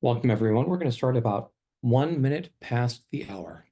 Welcome, everyone. We're going to start about 1 minute past the hour.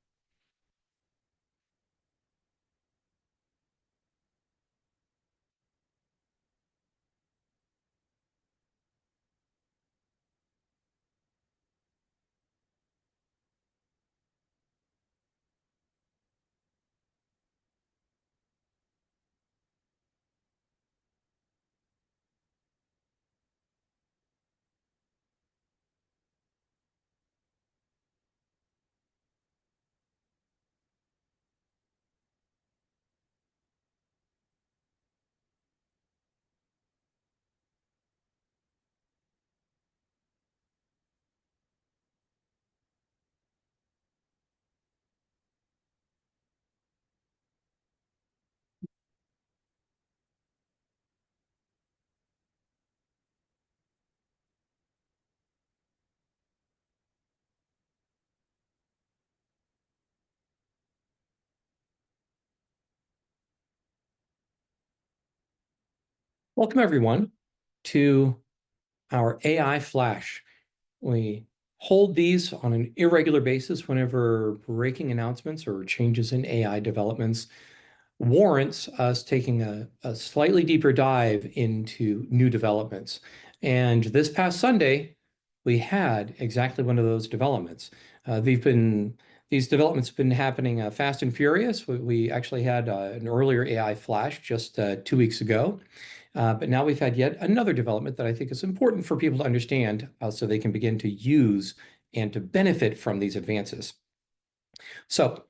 Welcome, everyone, to our AI Flash. We hold these on an irregular basis whenever breaking announcements or changes in AI developments warrants us taking a slightly deeper dive into new developments. And this past Sunday, we had exactly one of those developments. These developments have been happening fast and furious. We actually had an earlier AI Flash just 2 weeks ago. But now we've had yet another development that I think is important for people to understand so they can begin to use and to benefit from these advances. So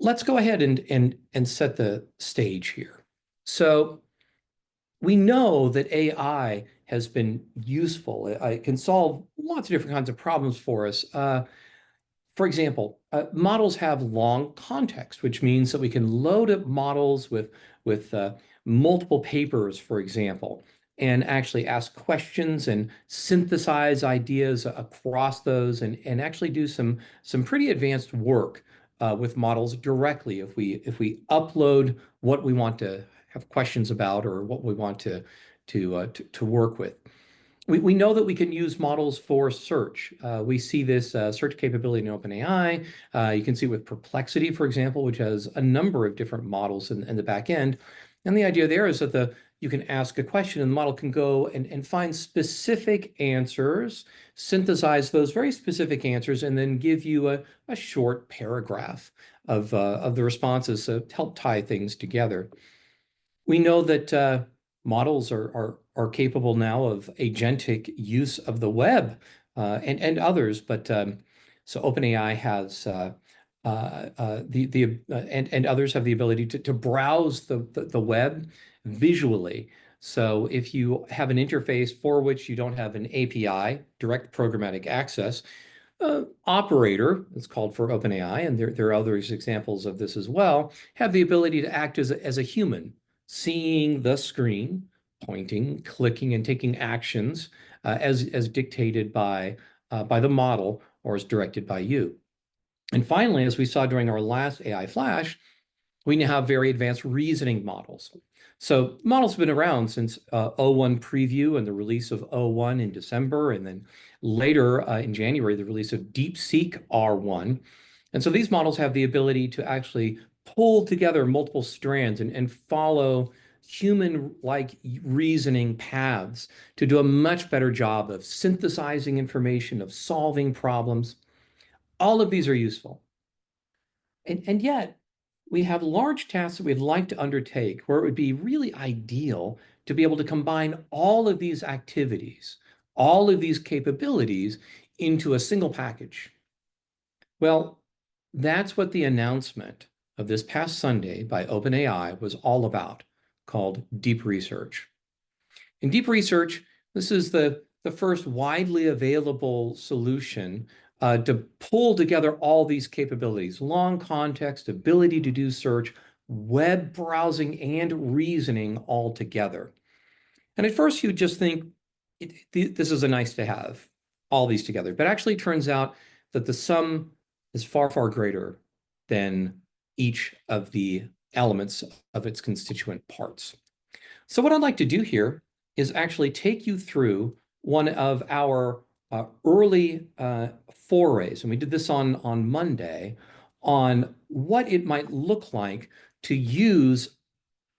let's go ahead and set the stage here. So we know that AI has been useful. It can solve lots of different kinds of problems for us. For example, models have long context, which means that we can load up models with multiple papers, for example, and actually ask questions and synthesize ideas across those and actually do some pretty advanced work with models directly if we upload what we want to have questions about or what we want to work with. We know that we can use models for search. We see this search capability in OpenAI. You can see with Perplexity, for example, which has a number of different models in the back end. And the idea there is that you can ask a question and the model can go and find specific answers, synthesize those very specific answers, and then give you a short paragraph of the responses to help tie things together. We know that models are capable now of agentic use of the web and others, but so OpenAI has and others have the ability to browse the web visually. So if you have an interface for which you don't have an API, direct programmatic access, Operator, it's called for OpenAI, and there are other examples of this as well, have the ability to act as a human, seeing the screen, pointing, clicking, and taking actions as dictated by the model or as directed by you. And finally, as we saw during our last AI Flash, we now have very advanced reasoning models. So models have been around since O1 preview and the release of O1 in December, and then later in January, the release of DeepSeek R1. And so these models have the ability to actually pull together multiple strands and follow human-like reasoning paths to do a much better job of synthesizing information, of solving problems. All of these are useful. And yet, we have large tasks that we'd like to undertake where it would be really ideal to be able to combine all of these activities, all of these capabilities into a single package. Well, that's what the announcement of this past Sunday by OpenAI was all about, called Deep Research. In Deep Research, this is the first widely available solution to pull together all these capabilities, long context, ability to do search, web browsing, and reasoning all together. And at first you just think, this is a nice to have, all these together. But actually it turns out that the sum is far, far greater than each of the elements of its constituent parts. So what I'd like to do here is actually take you through one of our early forays, and we did this on Monday, on what it might look like to use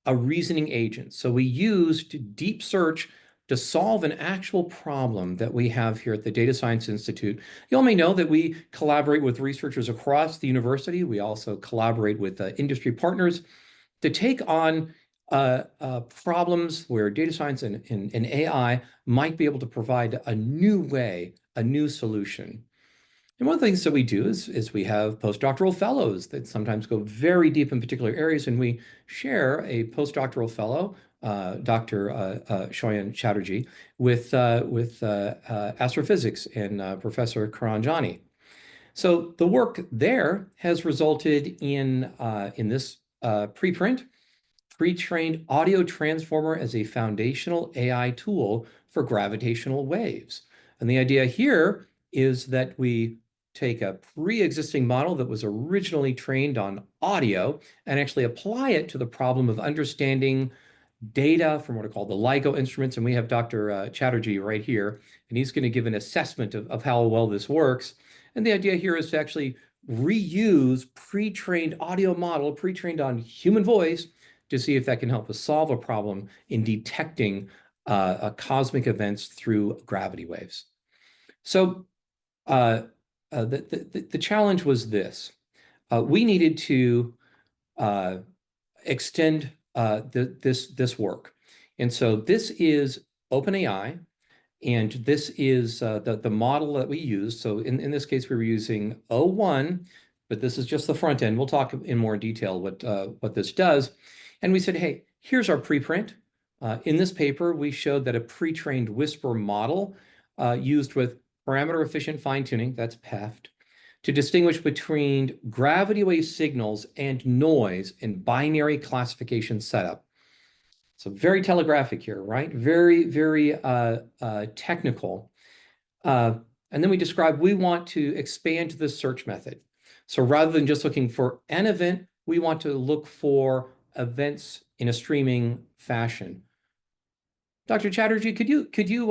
a reasoning agent. So we used deep search to solve an actual problem that we have here at the Data Science Institute. You all may know that we collaborate with researchers across the university. We also collaborate with industry partners to take on problems where data science and AI might be able to provide a new way, a new solution. And one of the things that we do is we have postdoctoral fellows that sometimes go very deep in particular areas, and we share a postdoctoral fellow, Dr. Shoyan Chatterjee, with astrophysics and Professor Karanjani. So the work there has resulted in this preprint, pre-trained audio transformer as a foundational AI tool for gravitational waves. And the idea here is that we take a pre-existing model that was originally trained on audio and actually apply it to the problem of understanding data from what are called the LIGO instruments. And we have Dr. Chatterjee right here, and he's going to give an assessment of how well this works. And the idea here is to actually reuse pre-trained audio model, pre-trained on human voice, to see if that can help us solve a problem in detecting cosmic events through gravity waves. So the challenge was this. We needed to extend this work. And so this is OpenAI, and this is the model that we use. So in this case, we were using O1, but this is just the front end. We'll talk in more detail what this does. And we said, hey, here's our preprint. In this paper, we showed that a pre-trained whisper model used with parameter efficient fine-tuning, that's PEFT, to distinguish between gravity wave signals and noise in binary classification setup. So very telegraphic here, right? Very technical. And then we describe we want to expand to the search method. So rather than just looking for an event, we want to look for events in a streaming fashion. Dr. Chatterjee, could you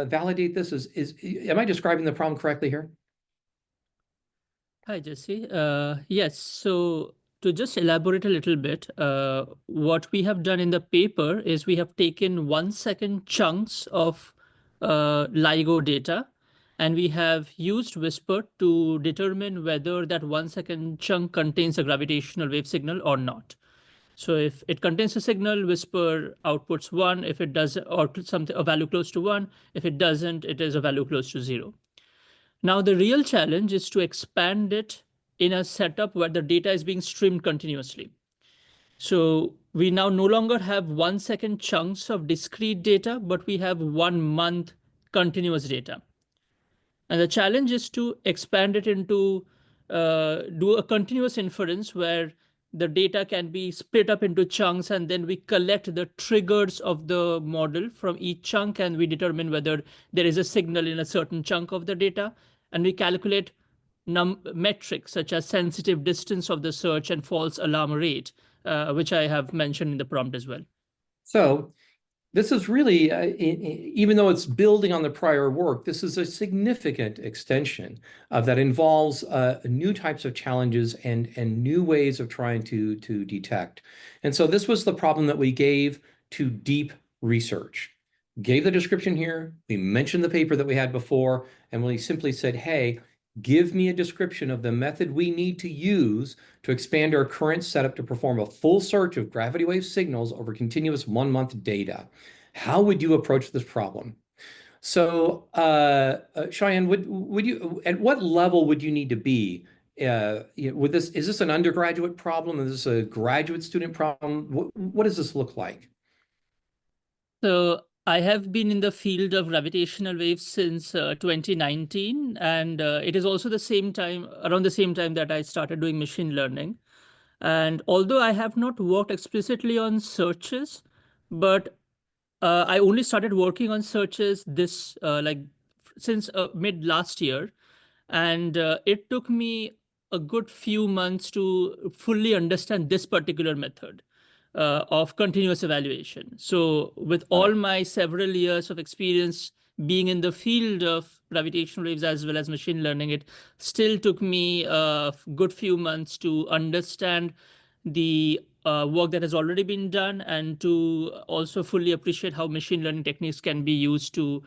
validate this? Am I describing the problem correctly here? Hi, Jesse. Yes, so to just elaborate a little bit, what we have done in the paper is we have taken 1 second chunks of LIGO data, and we have used Whisper to determine whether that 1 second chunk contains a gravitational wave signal or not. So if it contains a signal, Whisper outputs 1. If it does, or something, a value close to 1. If it doesn't, it is a value close to 0. Now, the real challenge is to expand it in a setup where the data is being streamed continuously. So we now no longer have 1 second chunks of discrete data, but we have 1 month continuous data. And the challenge is to expand it into do a continuous inference where the data can be split up into chunks, and then we collect the triggers of the model from each chunk, and we determine whether there is a signal in a certain chunk of the data. And we calculate metrics such as sensitive distance of the search and false alarm rate, which I have mentioned in the prompt as well. So this is really, even though it's building on the prior work, this is a significant extension that involves new types of challenges and new ways of trying to detect. And so this was the problem that we gave to deep research. Gave the description here, we mentioned the paper that we had before, and we simply said, hey, give me a description of the method we need to use to expand our current setup to perform a full search of gravity wave signals over continuous 1 month data. How would you approach this problem? So, Cheyenne, would you, at what level would you need to be? Is this an undergraduate problem? Is this a graduate student problem? What does this look like? So I have been in the field of gravitational waves since 2019, and it is also the same time, around the same time that I started doing machine learning. And although I have not worked explicitly on searches, but I only started working on searches since mid last year, and it took me a good few months to fully understand this particular method of continuous evaluation. So with all my several years of experience being in the field of gravitational waves as well as machine learning, it still took me a good few months to understand the work that has already been done, and to also fully appreciate how machine learning techniques can be used to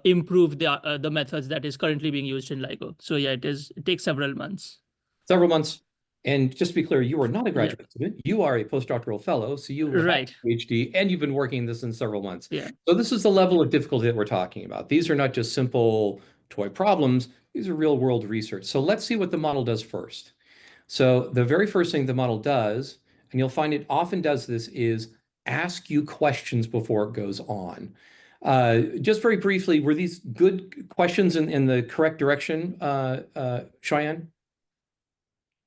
improve the methods that is currently being used in LIGO. So yeah, it takes several months. Several months. And just to be clear, you are not a Yeah, graduate student. You are a postdoctoral fellow. So you have right. a PhD and you've been working this in several months. Yeah. So this is the level of difficulty that we're talking about. These are not just simple toy problems. These are real world research. So let's see what the model does first. So the very first thing the model does, and you'll find it often does this, is ask you questions before it goes on. Just very briefly, were these good questions in the correct direction, Cheyenne?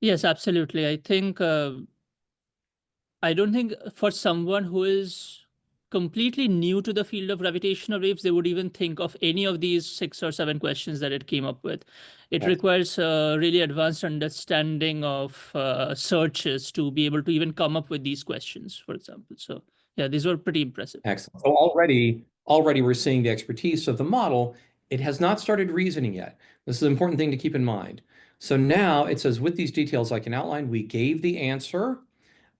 Yes, absolutely. I don't think for someone who is completely new to the field of gravitational waves, they would even think of any of these 6 or 7 questions that it came up with. It requires a really advanced understanding of searches to be able to even come up with these questions, for example. So yeah, these were pretty impressive. Excellent. So already we're seeing the expertise of the model. It has not started reasoning yet. This is an important thing to keep in mind. So now it says, with these details I can outline, we gave the answer,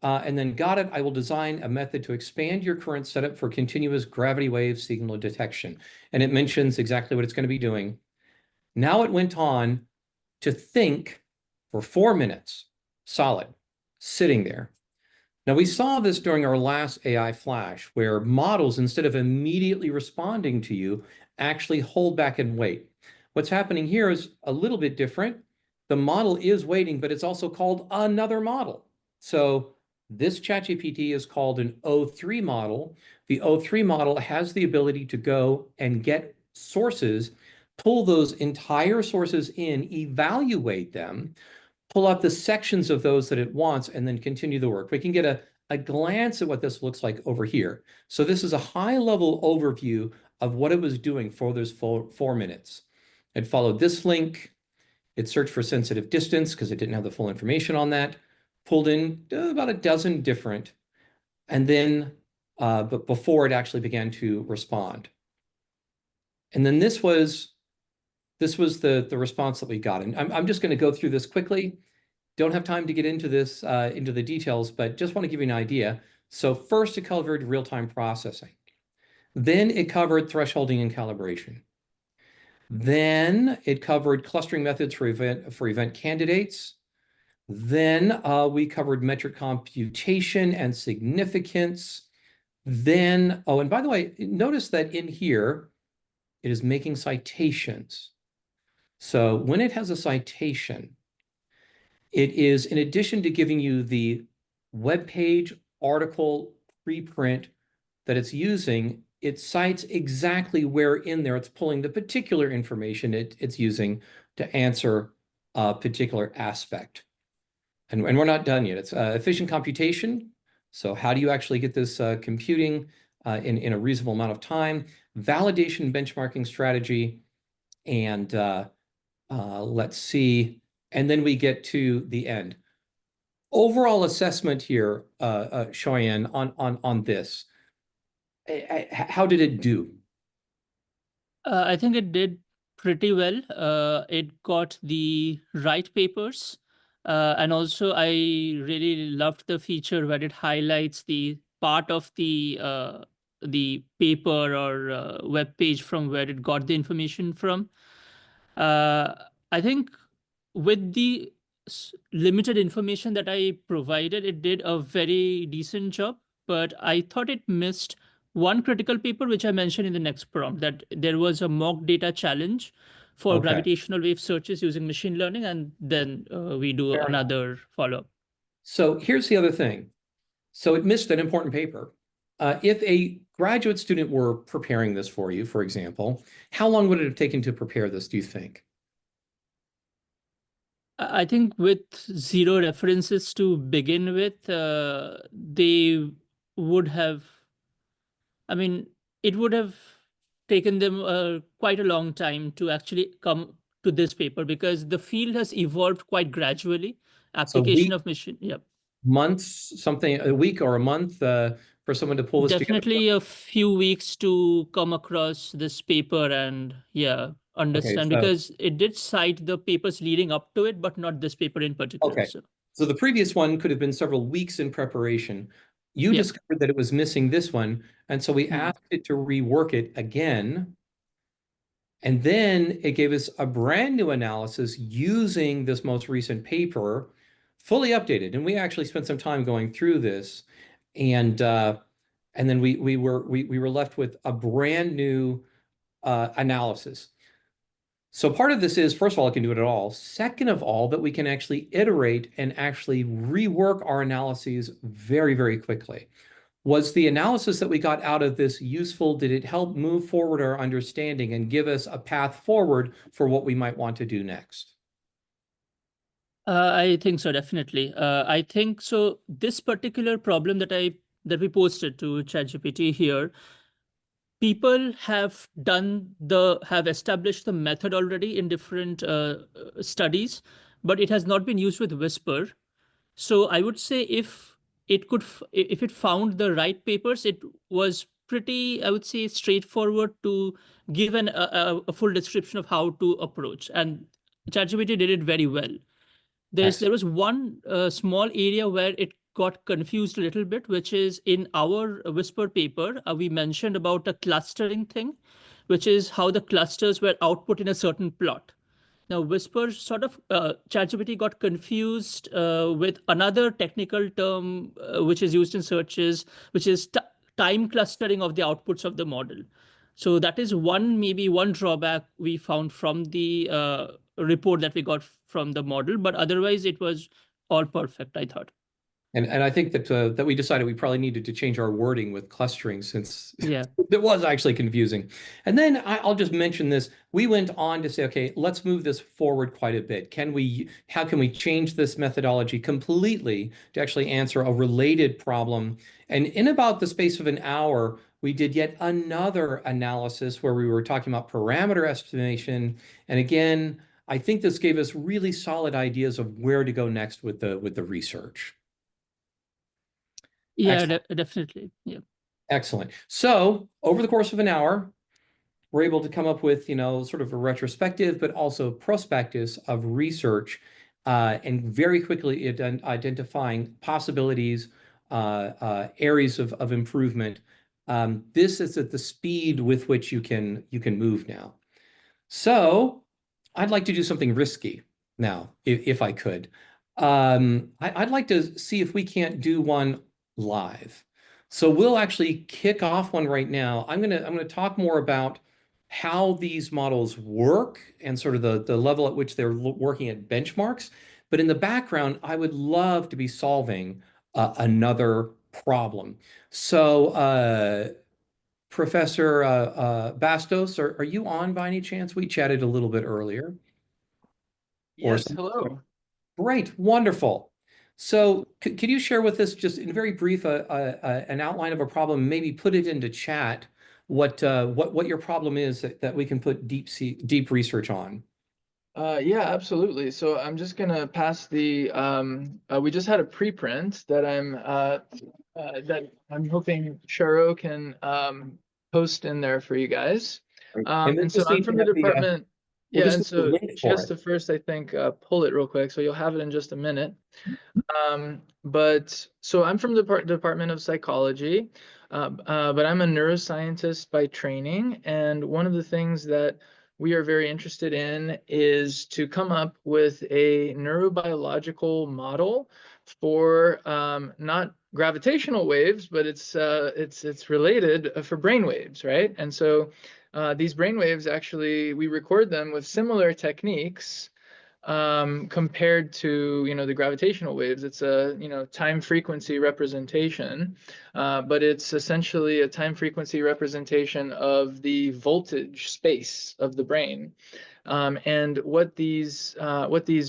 and then got it. I will design a method to expand your current setup for continuous gravity wave signal detection. And it mentions exactly what it's going to be doing. Now it went on to think for 4 minutes, solid, sitting there. Now, we saw this during our last AI flash, where models, instead of immediately responding to you, actually hold back and wait. What's happening here is a little bit different. The model is waiting, but it's also called another model. So this ChatGPT is called an O3 model. The O3 model has the ability to go and get sources, pull those entire sources in, evaluate them, pull out the sections of those that it wants, and then continue the work. We can get a glance at what this looks like over here. So this is a high-level overview of what it was doing for those 4 minutes. It followed this link. It searched for sensitive distance because it didn't have the full information on that. Pulled in about a dozen different, and then but before it actually began to respond. And then this was the response that we got. And I'm just going to go through this quickly. Don't have time to get into this, into the details, but just want to give you an idea. So first, it covered real-time processing. Then it covered thresholding and calibration. Then it covered clustering methods for event candidates. Then we covered metric computation and significance. Then, oh, and by the way, notice that in here, it is making citations. So when it has a citation, it is, in addition to giving you the web page, article, preprint that it's using, it cites exactly where in there it's pulling the particular information it's using to answer a particular aspect. And we're not done yet. It's efficient computation. So how do you actually get this computing in a reasonable amount of time? Validation benchmarking strategy. And let's see. And then we get to the end. Overall assessment here, Cheyenne, on this. How did it do? I think it did pretty well. It got the right papers. And also, I really loved the feature where it highlights the part of the paper or web page from where it got the information from. Uh, I think with the limited information that I provided, it did a very decent job, but I thought it missed one critical paper, which I mentioned in the next prompt, that there was a mock data challenge for Okay, gravitational wave searches using machine learning, and then we do fair enough. another follow-up. So here's the other thing. So it missed an important paper. If a graduate student were preparing this for you, for example, how long would it have taken to prepare this, do you think? I think with zero references to begin with, they would have, I mean, it would have taken them quite a long time to actually come to this paper, because the field has evolved quite gradually. So Application of machine, yeah. months, something, a week or a month for someone to pull this together? Definitely a few weeks to come across this paper and yeah, Okay, understand, so because it did cite the papers leading up to it, but not this paper in particular. okay. So So the previous one could have been several weeks in preparation. You yeah. discovered that it was missing this one, and so we Hmm. asked it to rework it again. And then it gave us a brand new analysis using this most recent paper, fully updated. And we actually spent some time going through this. And then we were left with a brand new analysis. So part of this is, first of all, it can do it at all. Second of all, that we can actually iterate and actually rework our analyses very, very quickly. Was the analysis that we got out of this useful? Did it help move forward our understanding and give us a path forward for what we might want to do next? I think so, definitely. I think so. This particular problem that we posted to ChatGPT here, people have established the method already in different studies, but it has not been used with Whisper. So I would say if it found the right papers, it was pretty, I would say, straightforward to give a full description of how to approach, and ChatGPT did it very well. There Excellent. was one small area where it got confused a little bit, which is in our Whisper paper. We mentioned about a clustering thing, which is how the clusters were output in a certain plot. Now, Whisper sort of ChatGPT got confused with another technical term which is used in searches, which is time clustering of the outputs of the model. So that is maybe one drawback we found from the report that we got from the model, but otherwise it was all perfect, I thought. And I think that we decided we probably needed to change our wording with clustering since Yeah. it was actually confusing. And then I'll just mention this. We went on to say, okay, let's move this forward quite a bit. How can we change this methodology completely to actually answer a related problem? And in about the space of an hour, we did yet another analysis where we were talking about parameter estimation. And again, I think this gave us really solid ideas of where to go next with the research. Yeah, Excellent. definitely. Yeah. Excellent. So over the course of an hour, we're able to come up with, sort of a retrospective, but also prospectus of research, and very quickly identifying possibilities, areas of improvement. This is at the speed with which you can move now. So I'd like to do something risky now, if I could. I'd like to see if we can't do one live. So we'll actually kick off one right now. I'm gonna talk more about how these models work and sort of the level at which they're working at benchmarks. But in the background, I would love to be solving another problem. So Professor Bastos, are you on by any chance? We chatted a little bit earlier. Or Yes, hello. great, wonderful. So could you share with us just in very brief an outline of a problem, maybe put it into chat, what your problem is that we can put deep research on? Yeah, absolutely. So I'm just gonna pass the we just had a preprint that I'm hoping Sharo can post in there for you guys. Right. And then And so I'm from the department. we'll Yeah, just and need the so link she for has it. to first, I think, pull it real quick. So you'll have it in just a minute. But so I'm from the Department of Psychology, but I'm a neuroscientist by training. And one of the things that we are very interested in is to come up with a neurobiological model for not gravitational waves, but it's related for brain waves, right? And so these brain waves actually we record them with similar techniques compared to the gravitational waves. It's a time frequency representation, but it's essentially a time frequency representation of the voltage space of the brain. And what these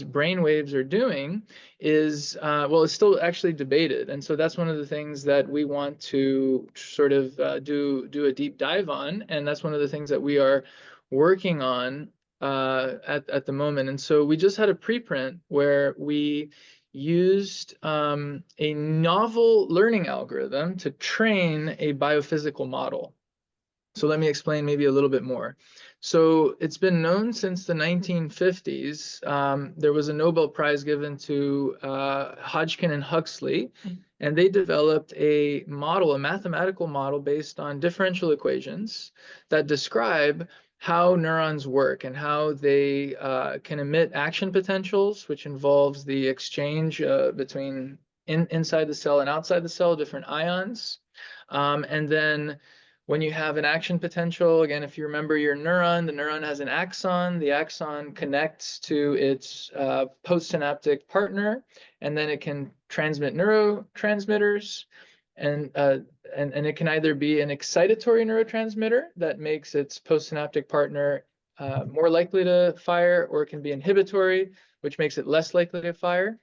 brain waves are doing is well, it's still actually debated, and so that's one of the things that we want to sort of do a deep dive on, and that's one of the things that we are working on at the moment. And so we just had a preprint where we used a novel learning algorithm to train a biophysical model. So let me explain maybe a little bit more. So it's been known since the 1950s. There was a Nobel Prize given to Hodgkin and Huxley, and they developed a model, a mathematical model based on differential equations that describe how neurons work and how they can emit action potentials, which involves the exchange between inside the cell and outside the cell, different ions. And then when you have an action potential, again, if you remember your neuron, the neuron has an axon. The axon connects to its postsynaptic partner, and then it can transmit neurotransmitters. And it can either be an excitatory neurotransmitter that makes its postsynaptic partner more likely to fire, or it can be inhibitory, which makes it less likely to fire.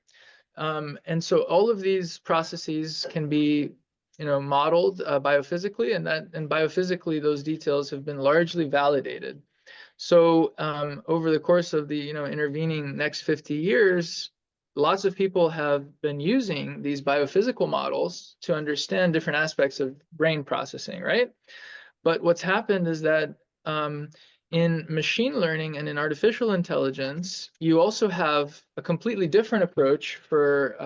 And so all of these processes can be modeled biophysically, and biophysically those details have been largely validated. So over the course of the intervening next 50 years, lots of people have been using these biophysical models to understand different aspects of brain processing, right? But what's happened is that in machine learning and in artificial intelligence, you also have a completely different approach for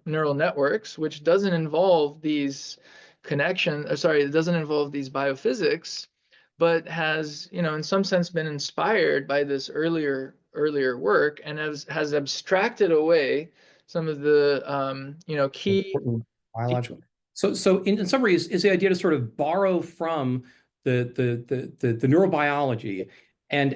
neural networks, which doesn't involve these it doesn't involve these biophysics, but has, in some sense been inspired by this earlier work, and has abstracted away some of the, key biological. So in summary, is the idea to sort of borrow from the neurobiology and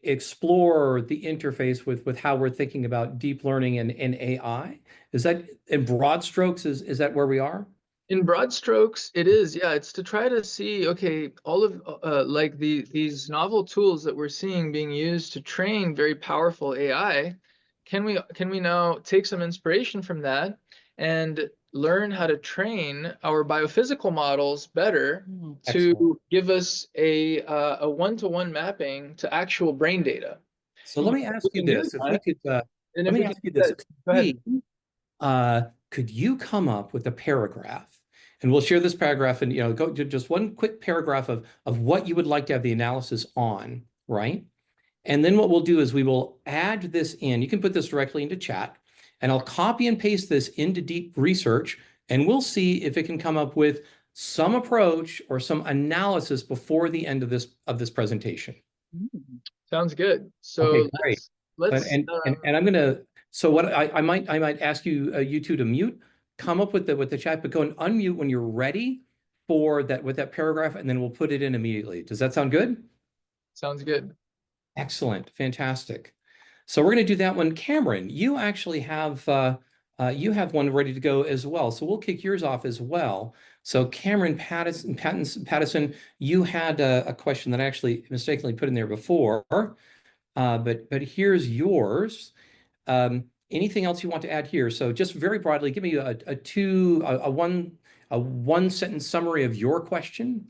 explore the interface with how we're thinking about deep learning and AI? Is that, in broad strokes, is that where we are? In broad strokes, it is. Yeah, it's to try to see, okay, all of like these novel tools that we're seeing being used to train very powerful AI. Can we now take some inspiration from that and learn how to train our biophysical models better to give us a one-to-one mapping to actual brain data? So let me ask you this: if we could, And let if me we ask you could this: go ahead. could you come up with a paragraph? And we'll share this paragraph, and go to just one quick paragraph of what you would like to have the analysis on, right? And then what we'll do is we will add this in. You can put this directly into chat, and I'll copy and paste this into deep research, and we'll see if it can come up with some approach or some analysis before the end of this presentation. Sounds good. So Okay, great. let's And I'm gonna. So what I might ask you you two to mute, come up with the chat, but go and unmute when you're ready for that with that paragraph, and then we'll put it in immediately. Does that sound good? sounds good. Excellent, fantastic. So we're going to do that one. Cameron, you actually have one ready to go as well. So we'll kick yours off as well. So Cameron Pattison, you had a question that I actually mistakenly put in there before, but here's yours. Anything else you want to add here? So just very broadly, give me a one sentence summary of your question.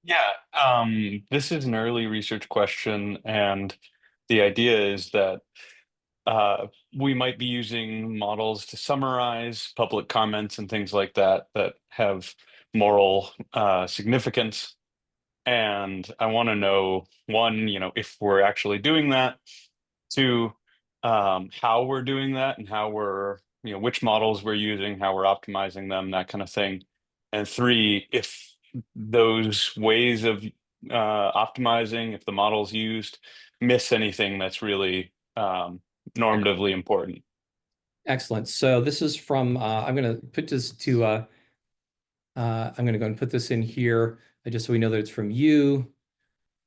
Yeah, this is an early research question, and the idea is that we might be using models to summarize public comments and things like that that have moral significance. And I want to know, one, if we're actually doing that, two, how we're doing that and how we're, which models we're using, how we're optimizing them, that kind of thing. And three, if those ways of optimizing, if the models used miss anything that's really normatively important. Excellent. So this is from, I'm going to put this to, I'm going to go and put this in here just so we know that it's from you.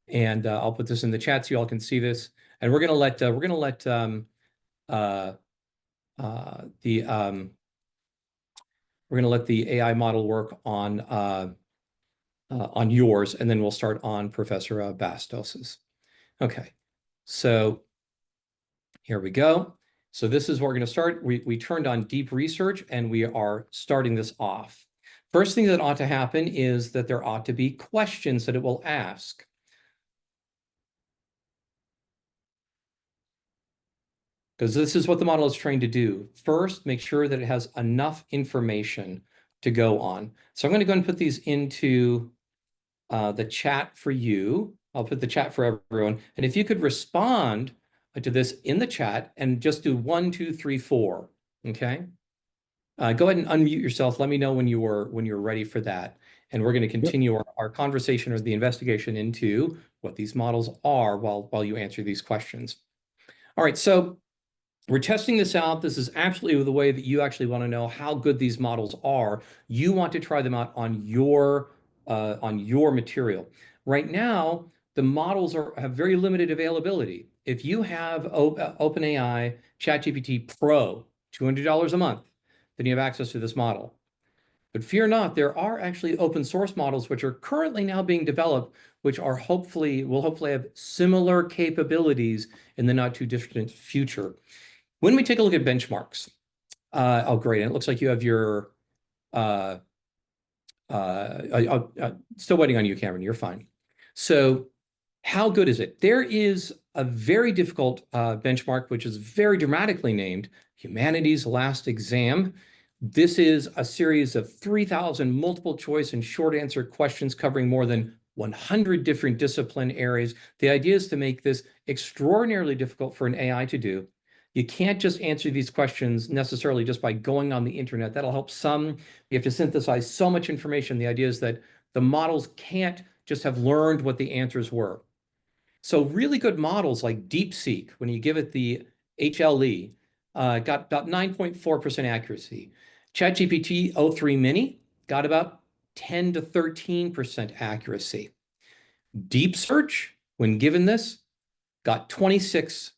And I'll put this in the chat so you all can see this. And we're going to let the AI model work on yours, and then we'll start on Professor Bastos's. Okay, so here we go. So this is where we're going to start. We turned on deep research, and we are starting this off. First thing that ought to happen is that there ought to be questions that it will ask. because this is what the model is trained to do. First, make sure that it has enough information to go on. So I'm going to go and put these into the chat for you. I'll put the chat for everyone. And if you could respond to this in the chat and just do 1, 2, 3, 4, okay? Go ahead and unmute yourself. Let me know when you're ready for that. And we're going to continue our conversation or the investigation into what these models are while you answer these questions. All right, so we're testing this out. This is absolutely the way that you actually want to know how good these models are. You want to try them out on your material. Right now, the models have very limited availability. If you have OpenAI ChatGPT Pro, $200 a month, then you have access to this model. But fear not, there are actually open source models which are currently now being developed, which are will hopefully have similar capabilities in the not too distant future. When we take a look at benchmarks, oh great, and it looks like you have your still waiting on you, Cameron. You're fine. So how good is it? There is a very difficult benchmark, which is very dramatically named Humanities Last Exam. This is a series of 3,000 multiple choice and short answer questions covering more than 100 different discipline areas. The idea is to make this extraordinarily difficult for an AI to do. You can't just answer these questions necessarily just by going on the internet. That'll help some. You have to synthesize so much information. The idea is that the models can't just have learned what the answers were. So really good models like DeepSeek, when you give it the HLE, got about 9.4% accuracy. ChatGPT o3 Mini got about 10 to 13% accuracy. Deep Search, when given this, got 26%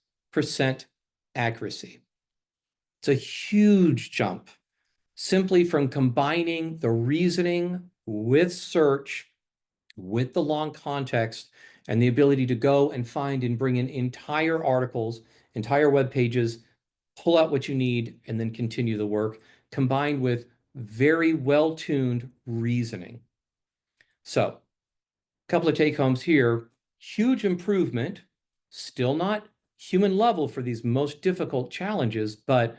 accuracy. It's a huge jump simply from combining the reasoning with search, with the long context, and the ability to go and find and bring in entire articles, entire web pages, pull out what you need, and then continue the work, combined with very well-tuned reasoning. So, a couple of take-homes here. Huge improvement, still not human level for these most difficult challenges, but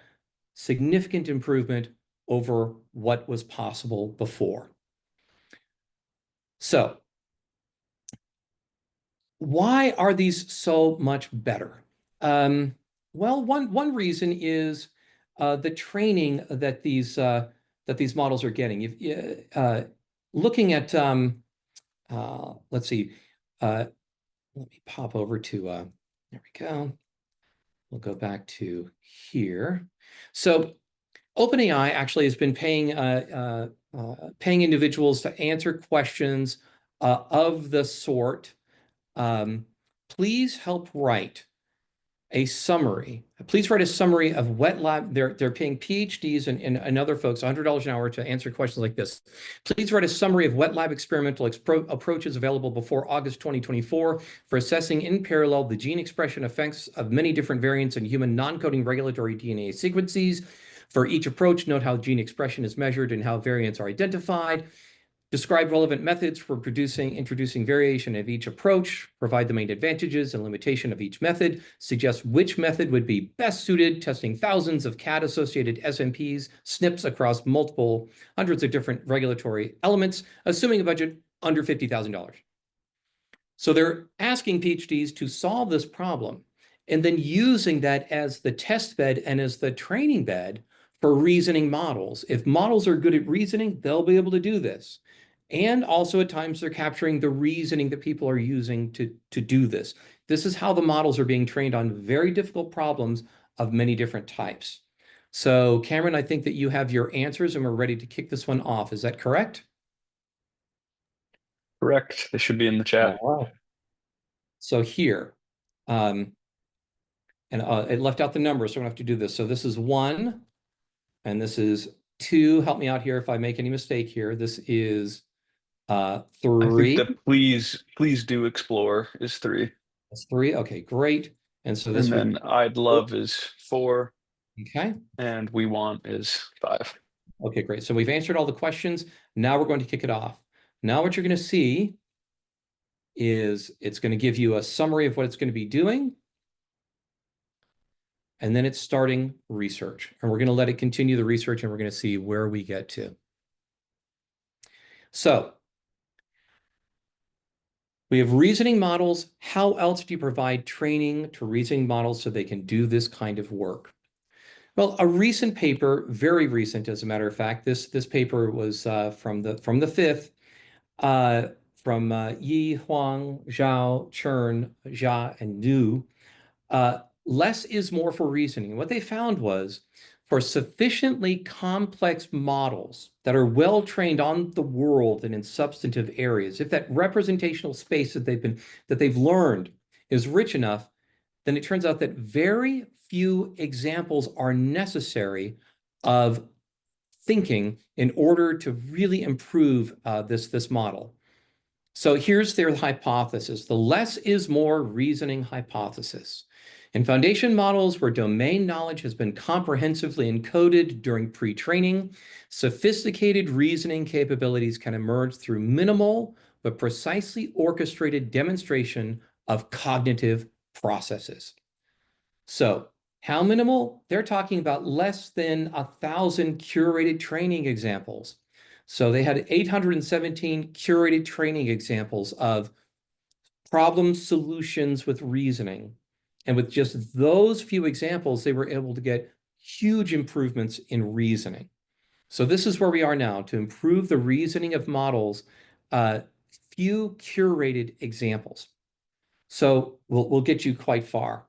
significant improvement over what was possible before. So, why are these so much better? Well, one reason is the training that these models are getting. Looking at let's see, let me pop over to there we go. We'll go back to here. So OpenAI actually has been paying individuals to answer questions of the sort. Please help write a summary. Please write a summary of wet lab. They're paying PhDs and other folks $100 an hour to answer questions like this. Please write a summary of wet lab experimental approaches available before August 2024 for assessing in parallel the gene expression effects of many different variants in human non-coding regulatory DNA sequences. For each approach, note how gene expression is measured and how variants are identified. Describe relevant methods for introducing variation of each approach, provide the main advantages and limitation of each method, suggest which method would be best suited, testing thousands of CAD-associated SNPs, SNPs across multiple hundreds of different regulatory elements, assuming a budget under $50,000. So they're asking PhDs to solve this problem and then using that as the test bed and as the training bed for reasoning models. If models are good at reasoning, they'll be able to do this. And also at times they're capturing the reasoning that people are using to do this. This is how the models are being trained on very difficult problems of many different types. So Cameron, I think that you have your answers and we're ready to kick this one off. Is that correct? Correct. They should be in the chat. Wow. So here, and it left out the numbers, so I'm gonna have to do this. So this is 1, and this is 2. Help me out here if I make any mistake here. This is 3. I think the please do explore is 3. That's 3. Okay, great. And so this and then I'd love is 4. Okay. And we want is 5. Okay, great. So we've answered all the questions. Now we're going to kick it off. Now what you're going to see is it's going to give you a summary of what it's going to be doing. and then it's starting research. And we're going to let it continue the research, and we're going to see where we get to. So we have reasoning models. How else do you provide training to reasoning models so they can do this kind of work? Well, a recent paper, very recent, as a matter of fact, this paper was from the 5th, from Yi, Huang, Zhao, Chern, Jia, and Nu. Less is more for reasoning. What they found was, for sufficiently complex models that are well trained on the world and in substantive areas, if that representational space that they've learned is rich enough, then it turns out that very few examples are necessary of thinking in order to really improve this model. So here's their hypothesis, the less is more reasoning hypothesis. In foundation models where domain knowledge has been comprehensively encoded during pre-training, sophisticated reasoning capabilities can emerge through minimal but precisely orchestrated demonstration of cognitive processes. So how minimal? They're talking about less than 1,000 curated training examples. So they had 817 curated training examples of problem solutions with reasoning. And with just those few examples, they were able to get huge improvements in reasoning. So this is where we are now, to improve the reasoning of models, few curated examples. So we'll get you quite far.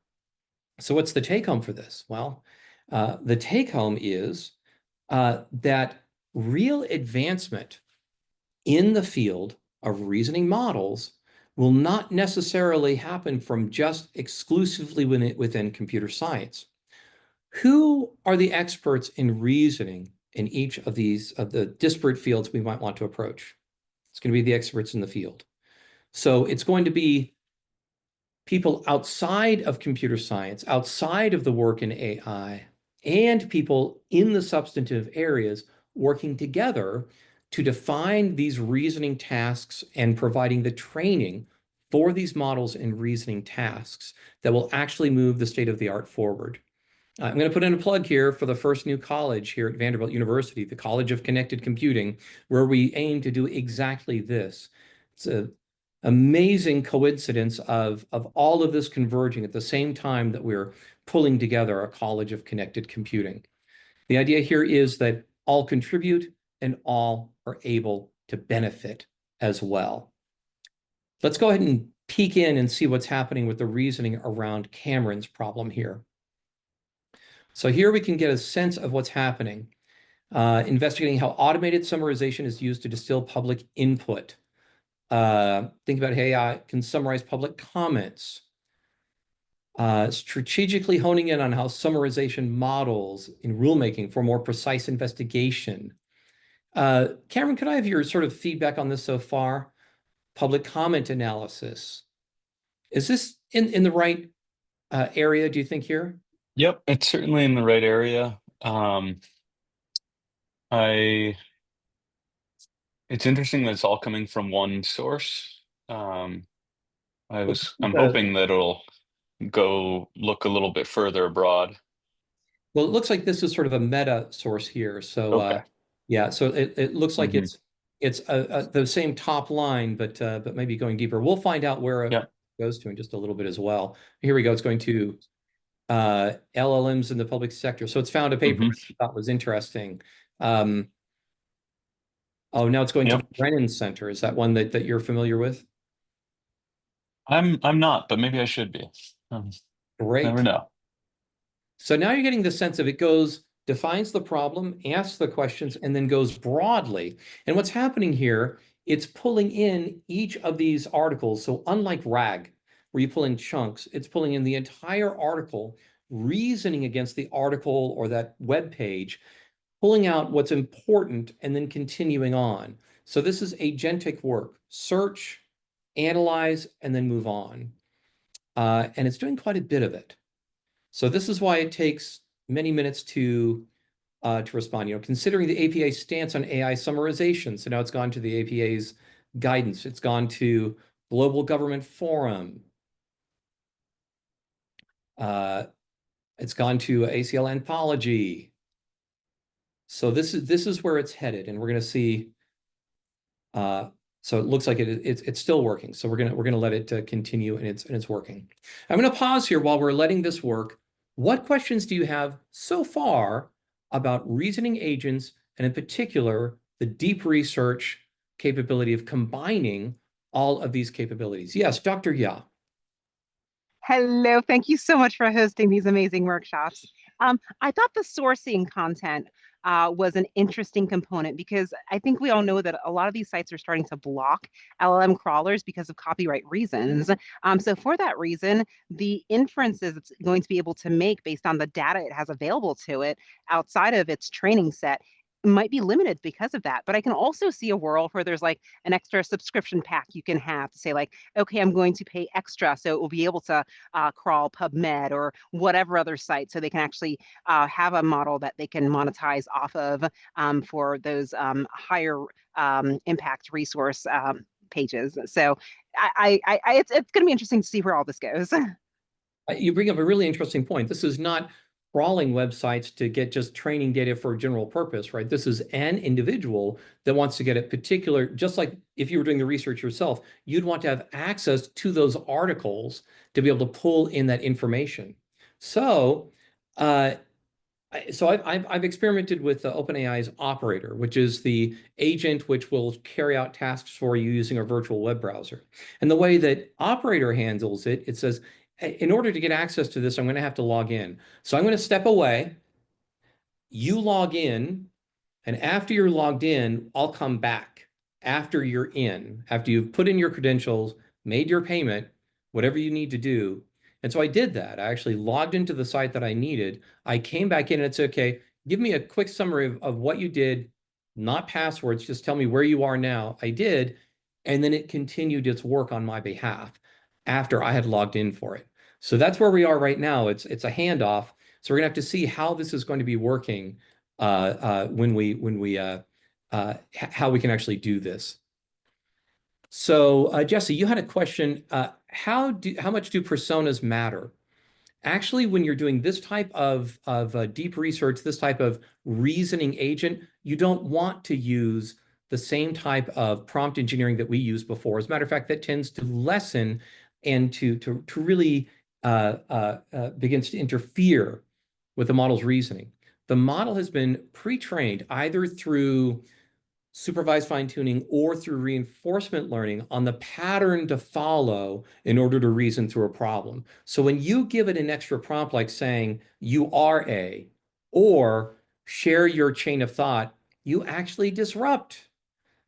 So what's the take home for this? Well, the take home is that real advancement in the field of reasoning models will not necessarily happen from just exclusively within computer science. Who are the experts in reasoning in each of the disparate fields we might want to approach? It's going to be the experts in the field. So it's going to be people outside of computer science, outside of the work in AI, and people in the substantive areas working together to define these reasoning tasks and providing the training for these models and reasoning tasks that will actually move the state of the art forward. I'm going to put in a plug here for the first new college here at Vanderbilt University, the College of Connected Computing, where we aim to do exactly this. It's an amazing coincidence of all of this converging at the same time that we're pulling together a College of Connected Computing. The idea here is that all contribute and all are able to benefit as well. Let's go ahead and peek in and see what's happening with the reasoning around Cameron's problem here. So here we can get a sense of what's happening, investigating how automated summarization is used to distill public input. Think about how AI can summarize public comments. Strategically honing in on how summarization models in rulemaking for more precise investigation. Cameron, could I have your sort of feedback on this so far? Public comment analysis. Is this in the right area, do you think, here? Yep, it's certainly in the right area. It's interesting that it's all coming from one source. I'm hoping that it'll go look a little bit further abroad. Well, it looks like this is sort of a meta source here. So Okay. yeah, so it looks like Mhm. it's the same top line, but maybe going deeper. We'll find out where it Yeah. goes to in just a little bit as well. Here we go. It's going to LLMs in the public sector. So it's found a paper Mhm. I thought was interesting. Oh, now it's going to Yep. the Brennan Center. Is that one that you're familiar with? I'm not, but maybe I should be. Great. Never know. So now you're getting the sense of it defines the problem, asks the questions, and then goes broadly. And what's happening here, it's pulling in each of these articles. So unlike RAG, where you pull in chunks, it's pulling in the entire article, reasoning against the article or that web page, pulling out what's important, and then continuing on. So this is agentic work. Search, analyze, and then move on. And it's doing quite a bit of it. So this is why it takes many minutes to respond. Considering the APA's stance on AI summarization. So now it's gone to the APA's guidance. It's gone to Global Government Forum. It's gone to ACL Anthology. So this is where it's headed, and we're going to see. So it looks like it's still working. So we're gonna let it continue, and it's working. I'm going to pause here while we're letting this work. What questions do you have so far about reasoning agents, and in particular, the deep research capability of combining all of these capabilities? Yes, Dr. Ya. Hello, thank you so much for hosting these amazing workshops. I thought the sourcing content was an interesting component because I think we all know that a lot of these sites are starting to block LLM crawlers because of copyright reasons. So for that reason, the inferences it's going to be able to make based on the data it has available to it outside of its training set might be limited because of that. But I can also see a world where there's like an extra subscription pack you can have to say like, okay, I'm going to pay extra so it will be able to crawl PubMed or whatever other site so they can actually have a model that they can monetize off of for those higher impact resource pages. So it's going to be interesting to see where all this goes. You bring up a really interesting point. This is not crawling websites to get just training data for a general purpose, right? This is an individual that wants to get a particular, just like if you were doing the research yourself, you'd want to have access to those articles to be able to pull in that information. So, I've experimented with OpenAI's operator, which is the agent which will carry out tasks for you using a virtual web browser. And the way that operator handles it, it says, in order to get access to this, I'm going to have to log in. So I'm going to step away. You log in, and after you're logged in, I'll come back after you're in, after you've put in your credentials, made your payment, whatever you need to do. And so I did that. I actually logged into the site that I needed. I came back in and it's okay. Give me a quick summary of what you did, not passwords, just tell me where you are now. I did. And then it continued its work on my behalf after I had logged in for it. So that's where we are right now. It's a handoff. So we're gonna have to see how this is going to be working when we how we can actually do this. So Jesse, you had a question. How much do personas matter? Actually, when you're doing this type of deep research, this type of reasoning agent, you don't want to use the same type of prompt engineering that we used before. As a matter of fact, that tends to lessen and to really begins to interfere with the model's reasoning. The model has been pre-trained either through supervised fine-tuning or through reinforcement learning on the pattern to follow in order to reason through a problem. So when you give it an extra prompt like saying you are A or share your chain of thought, you actually disrupt.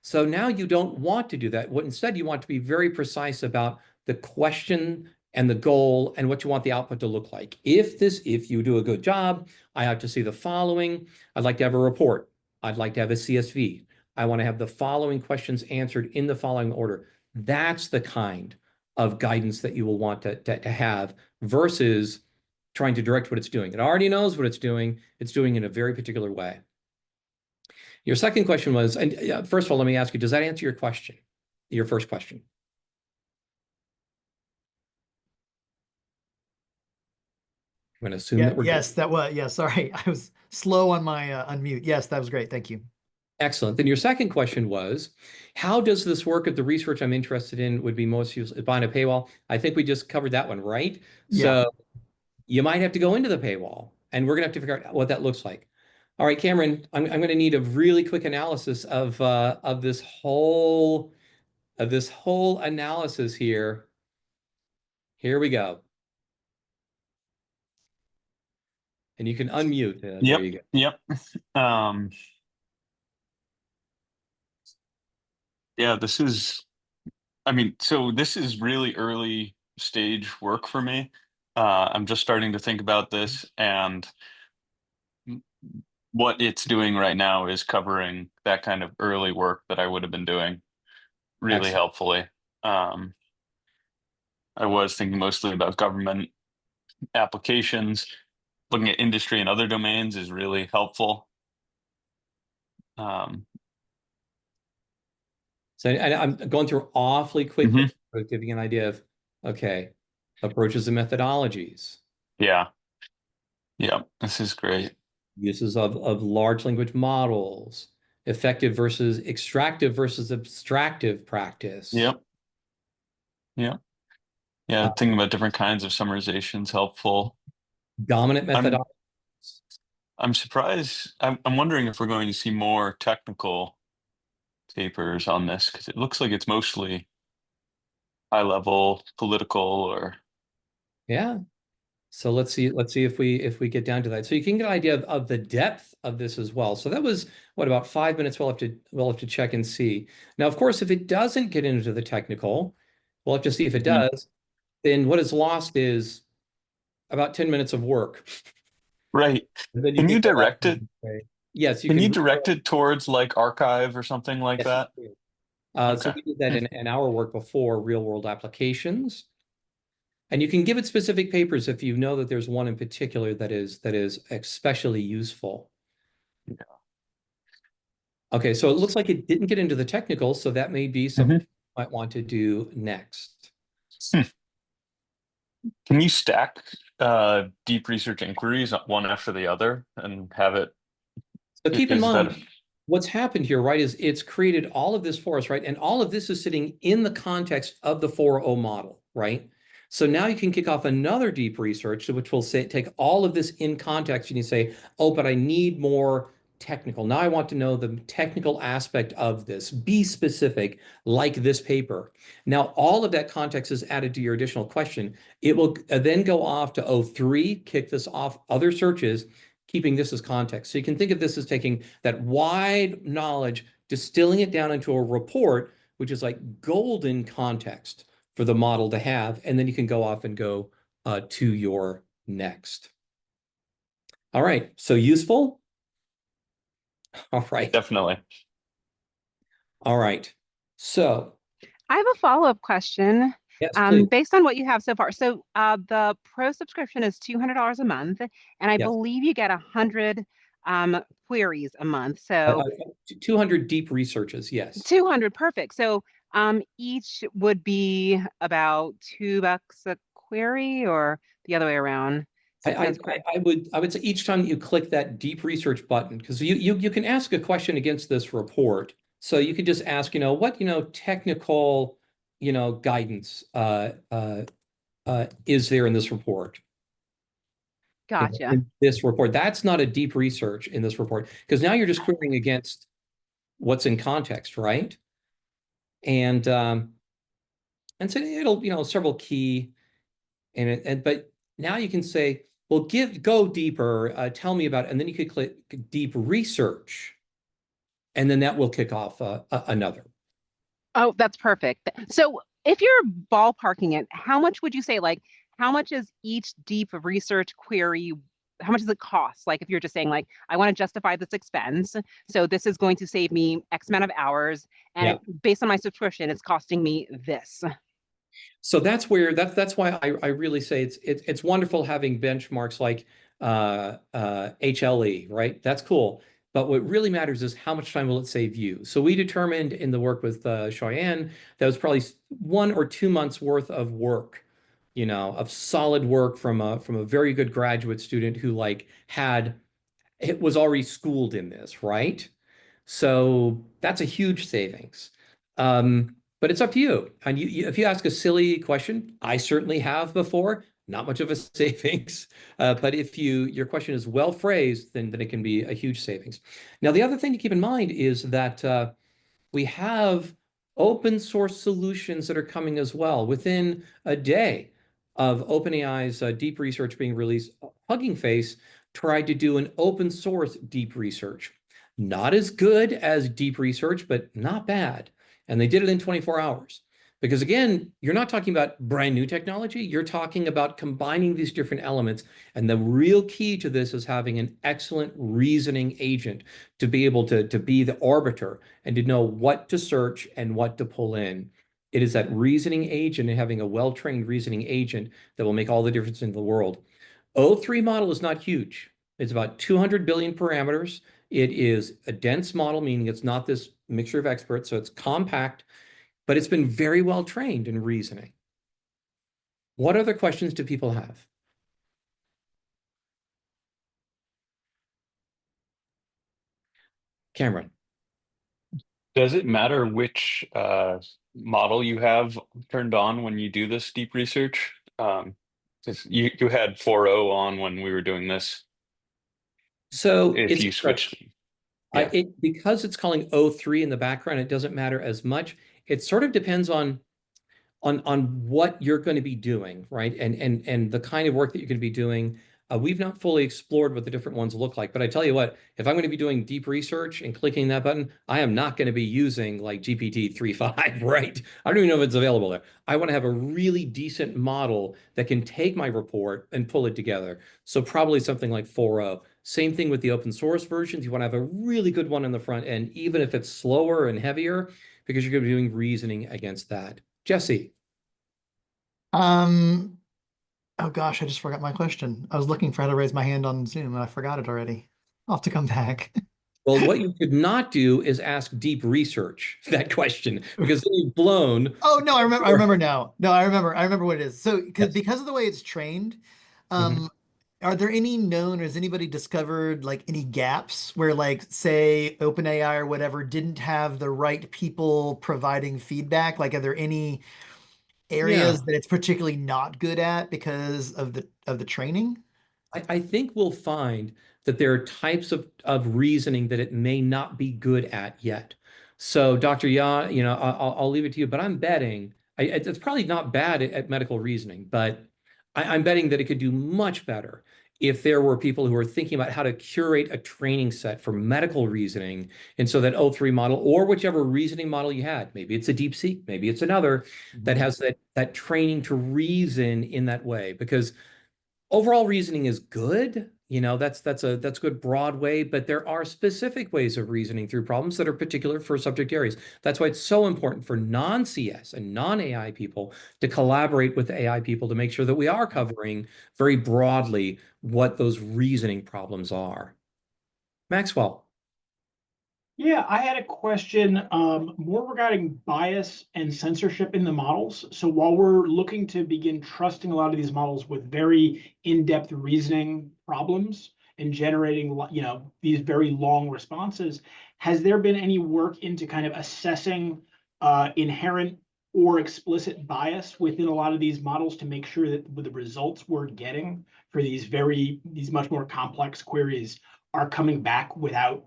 So now you don't want to do that. What instead you want to be very precise about the question and the goal and what you want the output to look like. If you do a good job, I have to see the following. I'd like to have a report. I'd like to have a CSV. I want to have the following questions answered in the following order. That's the kind of guidance that you will want to have versus trying to direct what it's doing. It already knows what it's doing. It's doing it in a very particular way. Your second question was, and first of all, let me ask you, does that answer your question, your first question? I'm going to assume that we're yes, good. that was, yeah, sorry. I was slow on my unmute. Yes, that was great. Thank you. Excellent. Then your second question was, how does this work if the research I'm interested in would be most useful behind a paywall? I think we just covered that one, right? Yeah. So you might have to go into the paywall, and we're going to have to figure out what that looks like. All right, Cameron, I'm going to need a really quick analysis of this whole analysis here. Here we go. And you can unmute. There you go. Yep. Yeah, this is, I mean, so this is really early stage work for me. I'm just starting to think about this, and what it's doing right now is covering that kind of early work that I would have been doing really Excellent. helpfully. I was thinking mostly about government applications. Looking at industry and other domains is really helpful. So and I'm going through awfully quickly to give you an idea of, okay, approaches and methodologies. Yeah. Yeah, this is great. Uses of large language models, effective versus extractive versus abstractive practice. Yep. Yeah. Yeah. Uh, Thinking about different kinds of summarization is helpful. Dominant I'm methodology. I'm surprised. I'm wondering if we're going to see more technical papers on this because it looks like it's mostly high level political or Yeah. So let's see if we get down to that. So you can get an idea of the depth of this as well. So that was what, about 5 minutes. We'll have to check and see. Now, of course, if it doesn't get into the technical, we'll have to see if it Mhm. does. Then what is lost is about 10 minutes of work. Right. And then you Can can you go off direct it? and say, yes, you Can you can. direct it towards like archive or something like Yes, you that? can. So Okay. we did that Hmm. in our work before, real world applications. And you can give it specific papers if you know that there's one in particular that is especially useful. Yeah. Okay, so it looks like it didn't get into the technical, so that may be something Mhm. you might want to do next. Hmm. Can you stack deep research inquiries one after the other and have it? So keep in Is that mind, what's happened here, right, is it's created all of this for us, right? And all of this is sitting in the context of the 4.0 model, right? So now you can kick off another deep research, which will say, take all of this in context and you say, oh, but I need more technical. Now I want to know the technical aspect of this. Be specific, like this paper. Now all of that context is added to your additional question. It will then go off to O3, kick this off other searches, keeping this as context. So you can think of this as taking that wide knowledge, distilling it down into a report, which is like golden context for the model to have, and then you can go off and go to your next. All right, so useful? All right, definitely? all right. So, I have a follow-up question yes, please. based on what you have so far. So the pro subscription is $200 a month, and I Yes, believe you get 100 queries a month. uh, So uh, 200 deep researches, yes. 200, perfect. So each would be about $2 a query, or the other way around. I, I, Sounds correct. I would say each time you click that deep research button, because you can ask a question against this report. So you could just ask, what, technical, guidance is there in this report? Gotcha. In this report. That's not a deep research in this report, because now you're just querying against what's in context, right? And so it'll, several key but now you can say, well, go deeper, tell me about it. And then you could click deep research, and then that will kick off another. Oh, that's perfect. So if you're ballparking it, how much would you say, like, how much is each deep research query? How much does it cost? Like, if you're just saying, like, I want to justify this expense, so this is going to save me X amount of hours, and Yeah. based on my subscription, it's costing me this. So that's why I really say it's wonderful having benchmarks like HLE, right? That's cool. But what really matters is how much time will it save you? So we determined in the work with Cheyenne that was probably 1 or 2 months worth of work, of solid work from a very good graduate student who it was already schooled in this, right? So that's a huge savings. But it's up to you. And if you ask a silly question, I certainly have before, not much of a savings. But if your question is well phrased, then it can be a huge savings. Now, the other thing to keep in mind is that we have open source solutions that are coming as well. Within a day of OpenAI's deep research being released, Hugging Face tried to do an open source deep research. Not as good as deep research, but not bad. And they did it in 24 hours. Because again, you're not talking about brand new technology, you're talking about combining these different elements. And the real key to this is having an excellent reasoning agent to be able to be the arbiter and to know what to search and what to pull in. It is that reasoning agent and having a well-trained reasoning agent that will make all the difference in the world. O3 model is not huge. It's about 200 billion parameters. It is a dense model, meaning it's not this mixture of experts, so it's compact, but it's been very well trained in reasoning. What other questions do people have? Cameron. Does it matter which model you have turned on when you do this deep research? 'Cause you had 4.0 on when we were doing this. So If it's you switch, interesting. yeah, Because it's calling O3 in the background, it doesn't matter as much. It sort of depends on what you're going to be doing, right? And the kind of work that you're going to be doing. We've not fully explored what the different ones look like, but I tell you what, if I'm going to be doing deep research and clicking that button, I am not going to be using like GPT 3.5, right? I don't even know if it's available there. I want to have a really decent model that can take my report and pull it together. So probably something like 4.0. Same thing with the open source versions. You want to have a really good one on the front end, even if it's slower and heavier, because you're going to be doing reasoning against that. Jesse. Um, oh gosh, I just forgot my question. I was looking for how to raise my hand on Zoom and I forgot it already. I'll have to come back. Well, what you could not do is ask deep research that question because then you've blown. Oh no, I remember now. No, I remember what it is. So Yes. because of the way it's trained, Mhm. are there any known or has anybody discovered like any gaps where like say OpenAI or whatever didn't have the right people providing feedback? Like are there any Yeah, areas that it's particularly not good at because of the training? I think we'll find that there are types of reasoning that it may not be good at yet. So, Dr. Ya, I'll leave it to you, but I'm betting it's probably not bad at medical reasoning, but I'm betting that it could do much better if there were people who are thinking about how to curate a training set for medical reasoning. And so that O3 model or whichever reasoning model you had, maybe it's a DeepSeek, maybe it's another that has that training to reason in that way. Because overall reasoning is good. That's good broad way, but there are specific ways of reasoning through problems that are particular for subject areas. That's why it's so important for non-CS and non-AI people to collaborate with AI people to make sure that we are covering very broadly what those reasoning problems are. Maxwell. Yeah, I had a question more regarding bias and censorship in the models. So while we're looking to begin trusting a lot of these models with very in-depth reasoning problems and generating, these very long responses, has there been any work into kind of assessing inherent or explicit bias within a lot of these models to make sure that the results we're getting for these much more complex queries are coming back without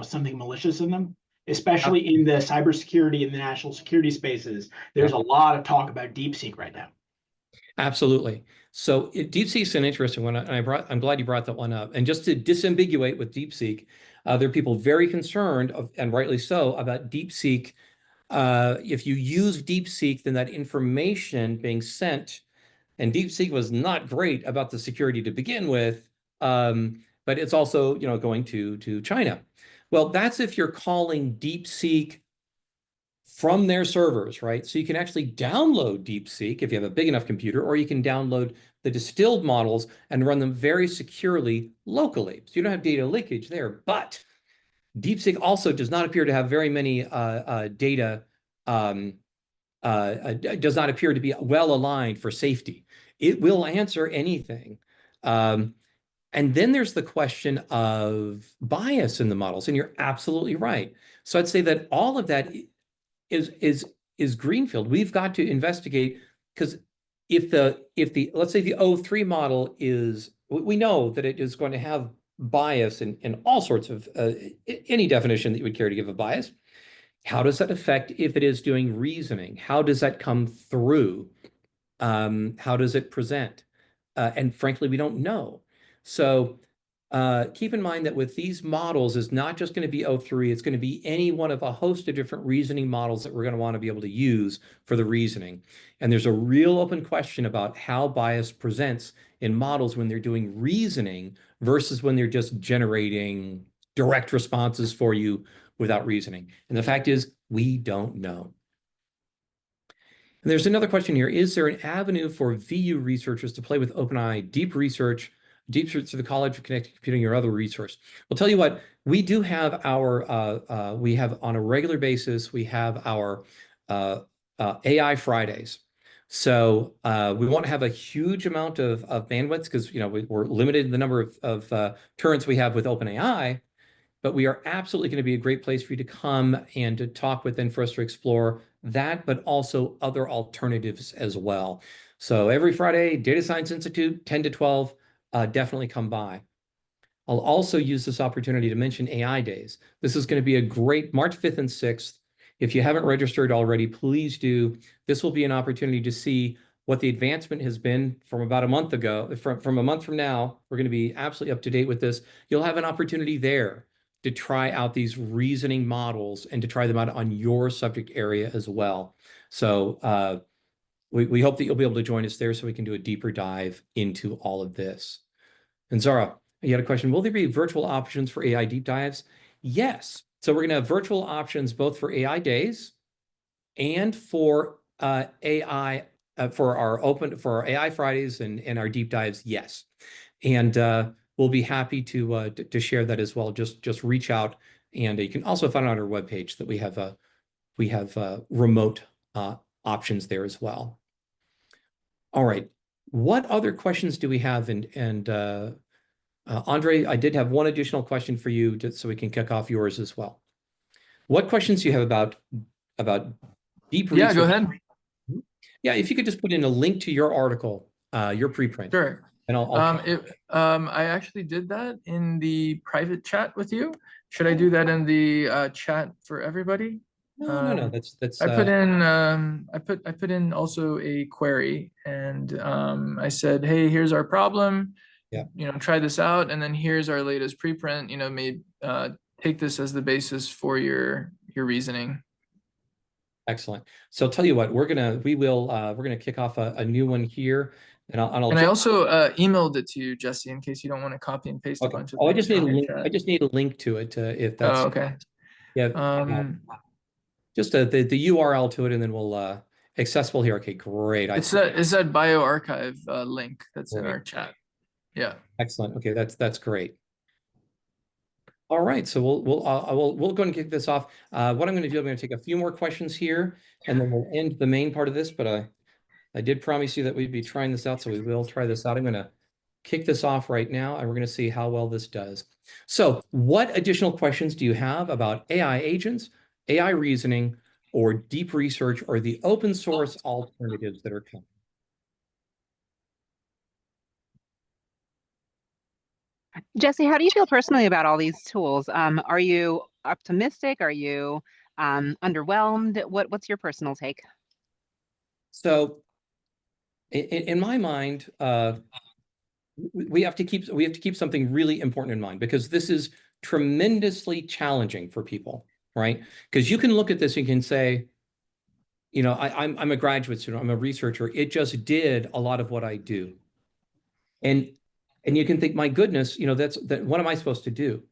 something malicious in them, especially in the cybersecurity and the national security spaces. There's a lot of talk about DeepSeek right now. Absolutely. So DeepSeek's an interesting one, and I'm glad you brought that one up. And just to disambiguate with DeepSeek, there are people very concerned, and rightly so, about DeepSeek. If you use DeepSeek, then that information being sent, and DeepSeek was not great about the security to begin with, but it's also going to China. Well, that's if you're calling DeepSeek from their servers, right? So you can actually download DeepSeek if you have a big enough computer, or you can download the distilled models and run them very securely locally. So you don't have data leakage there. But DeepSeek also does not appear to have very many data, does not appear to be well aligned for safety. It will answer anything. And then there's the question of bias in the models, and you're absolutely right. So I'd say that all of that is greenfield. We've got to investigate because if the let's say the O3 model is, we know that it is going to have bias in all sorts of any definition that you would care to give of bias. How does that affect if it is doing reasoning? How does that come through? How does it present? And frankly, we don't know. So keep in mind that with these models, it's not just going to be O3, it's going to be any one of a host of different reasoning models that we're going to want to be able to use for the reasoning. And there's a real open question about how bias presents in models when they're doing reasoning versus when they're just generating direct responses for you without reasoning. And the fact is, we don't know. And there's another question here. Is there an avenue for VU researchers to play with OpenAI deep research through the College of Connected Computing or other resource? Well, tell you what, we do have we have on a regular basis, we have our AI Fridays. So we won't have a huge amount of bandwidth because we're limited in the number of turns we have with OpenAI. but we are absolutely going to be a great place for you to come and to talk with and for us to explore that, but also other alternatives as well. So every Friday, Data Science Institute, 10 to 12, definitely come by. I'll also use this opportunity to mention AI Days. This is going to be a great March 5th and 6th. If you haven't registered already, please do. This will be an opportunity to see what the advancement has been from about a month ago. From a month from now, we're going to be absolutely up to date with this. You'll have an opportunity there to try out these reasoning models and to try them out on your subject area as well. So we hope that you'll be able to join us there so we can do a deeper dive into all of this. And Zara, you had a question. Will there be virtual options for AI deep dives? Yes. So we're going to have virtual options both for AI days and for AI for our AI Fridays and our deep dives. Yes, and we'll be happy to share that as well. Just reach out, and you can also find on our webpage that we have remote options there as well. All right. What other questions do we have? And Andre, I did have one additional question for you so we can kick off yours as well. What questions do you have about deep research? Yeah, go ahead. Yeah, if you could just put in a link to your article, your preprint. Sure. And I actually did that in the private chat with you. Should I do that in the chat for everybody? No. That's. I put in I put in also a query, and I said, hey, here's our problem. Yeah. Try this out, and then here's our latest preprint. Take this as the basis for your reasoning. Excellent. So I'll tell you what, we're gonna kick off a new one here, and I also emailed it to you, Jesse, in case you don't want to copy and paste a bunch of. I just need a link. I just need a link to it if that's. Oh, okay. Yeah. Just the URL to it, and then we'll accessible here. Okay, great. It's that bioRxiv link that's in our chat. Yeah. Excellent. Okay, that's great. All right, so we'll go ahead and kick this off. What I'm going to do, I'm going to take a few more questions here, and then we'll end the main part of this. But I did promise you that we'd be trying this out, so we will try this out. I'm going to kick this off right now, and we're going to see how well this does. So, what additional questions do you have about AI agents, AI reasoning, or deep research, or the open source alternatives that are coming? Jesse, how do you feel personally about all these tools? Are you optimistic? Are you underwhelmed? What's your personal take? So, in my mind, we have to keep something really important in mind, because this is tremendously challenging for people, right? Because you can look at this and you can say, I'm a graduate student, I'm a researcher. It just did a lot of what I do, and you can think, my goodness, what am I supposed to do?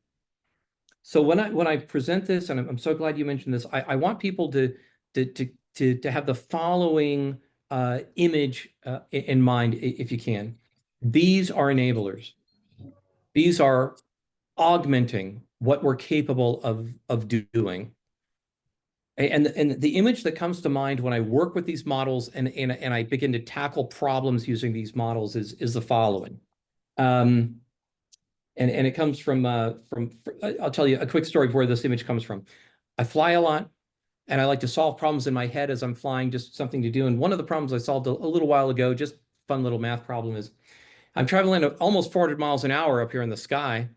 So when I present this, and I'm so glad you mentioned this, I want people to have the following image in mind, if you can. These are enablers. These are augmenting what we're capable of doing. And the image that comes to mind when I work with these models and I begin to tackle problems using these models is the following. And it comes from I'll tell you a quick story of where this image comes from. I fly a lot, and I like to solve problems in my head as I'm flying, just something to do. And one of the problems I solved a little while ago, just fun little math problem, is I'm traveling at almost 400 miles an hour up here in the sky.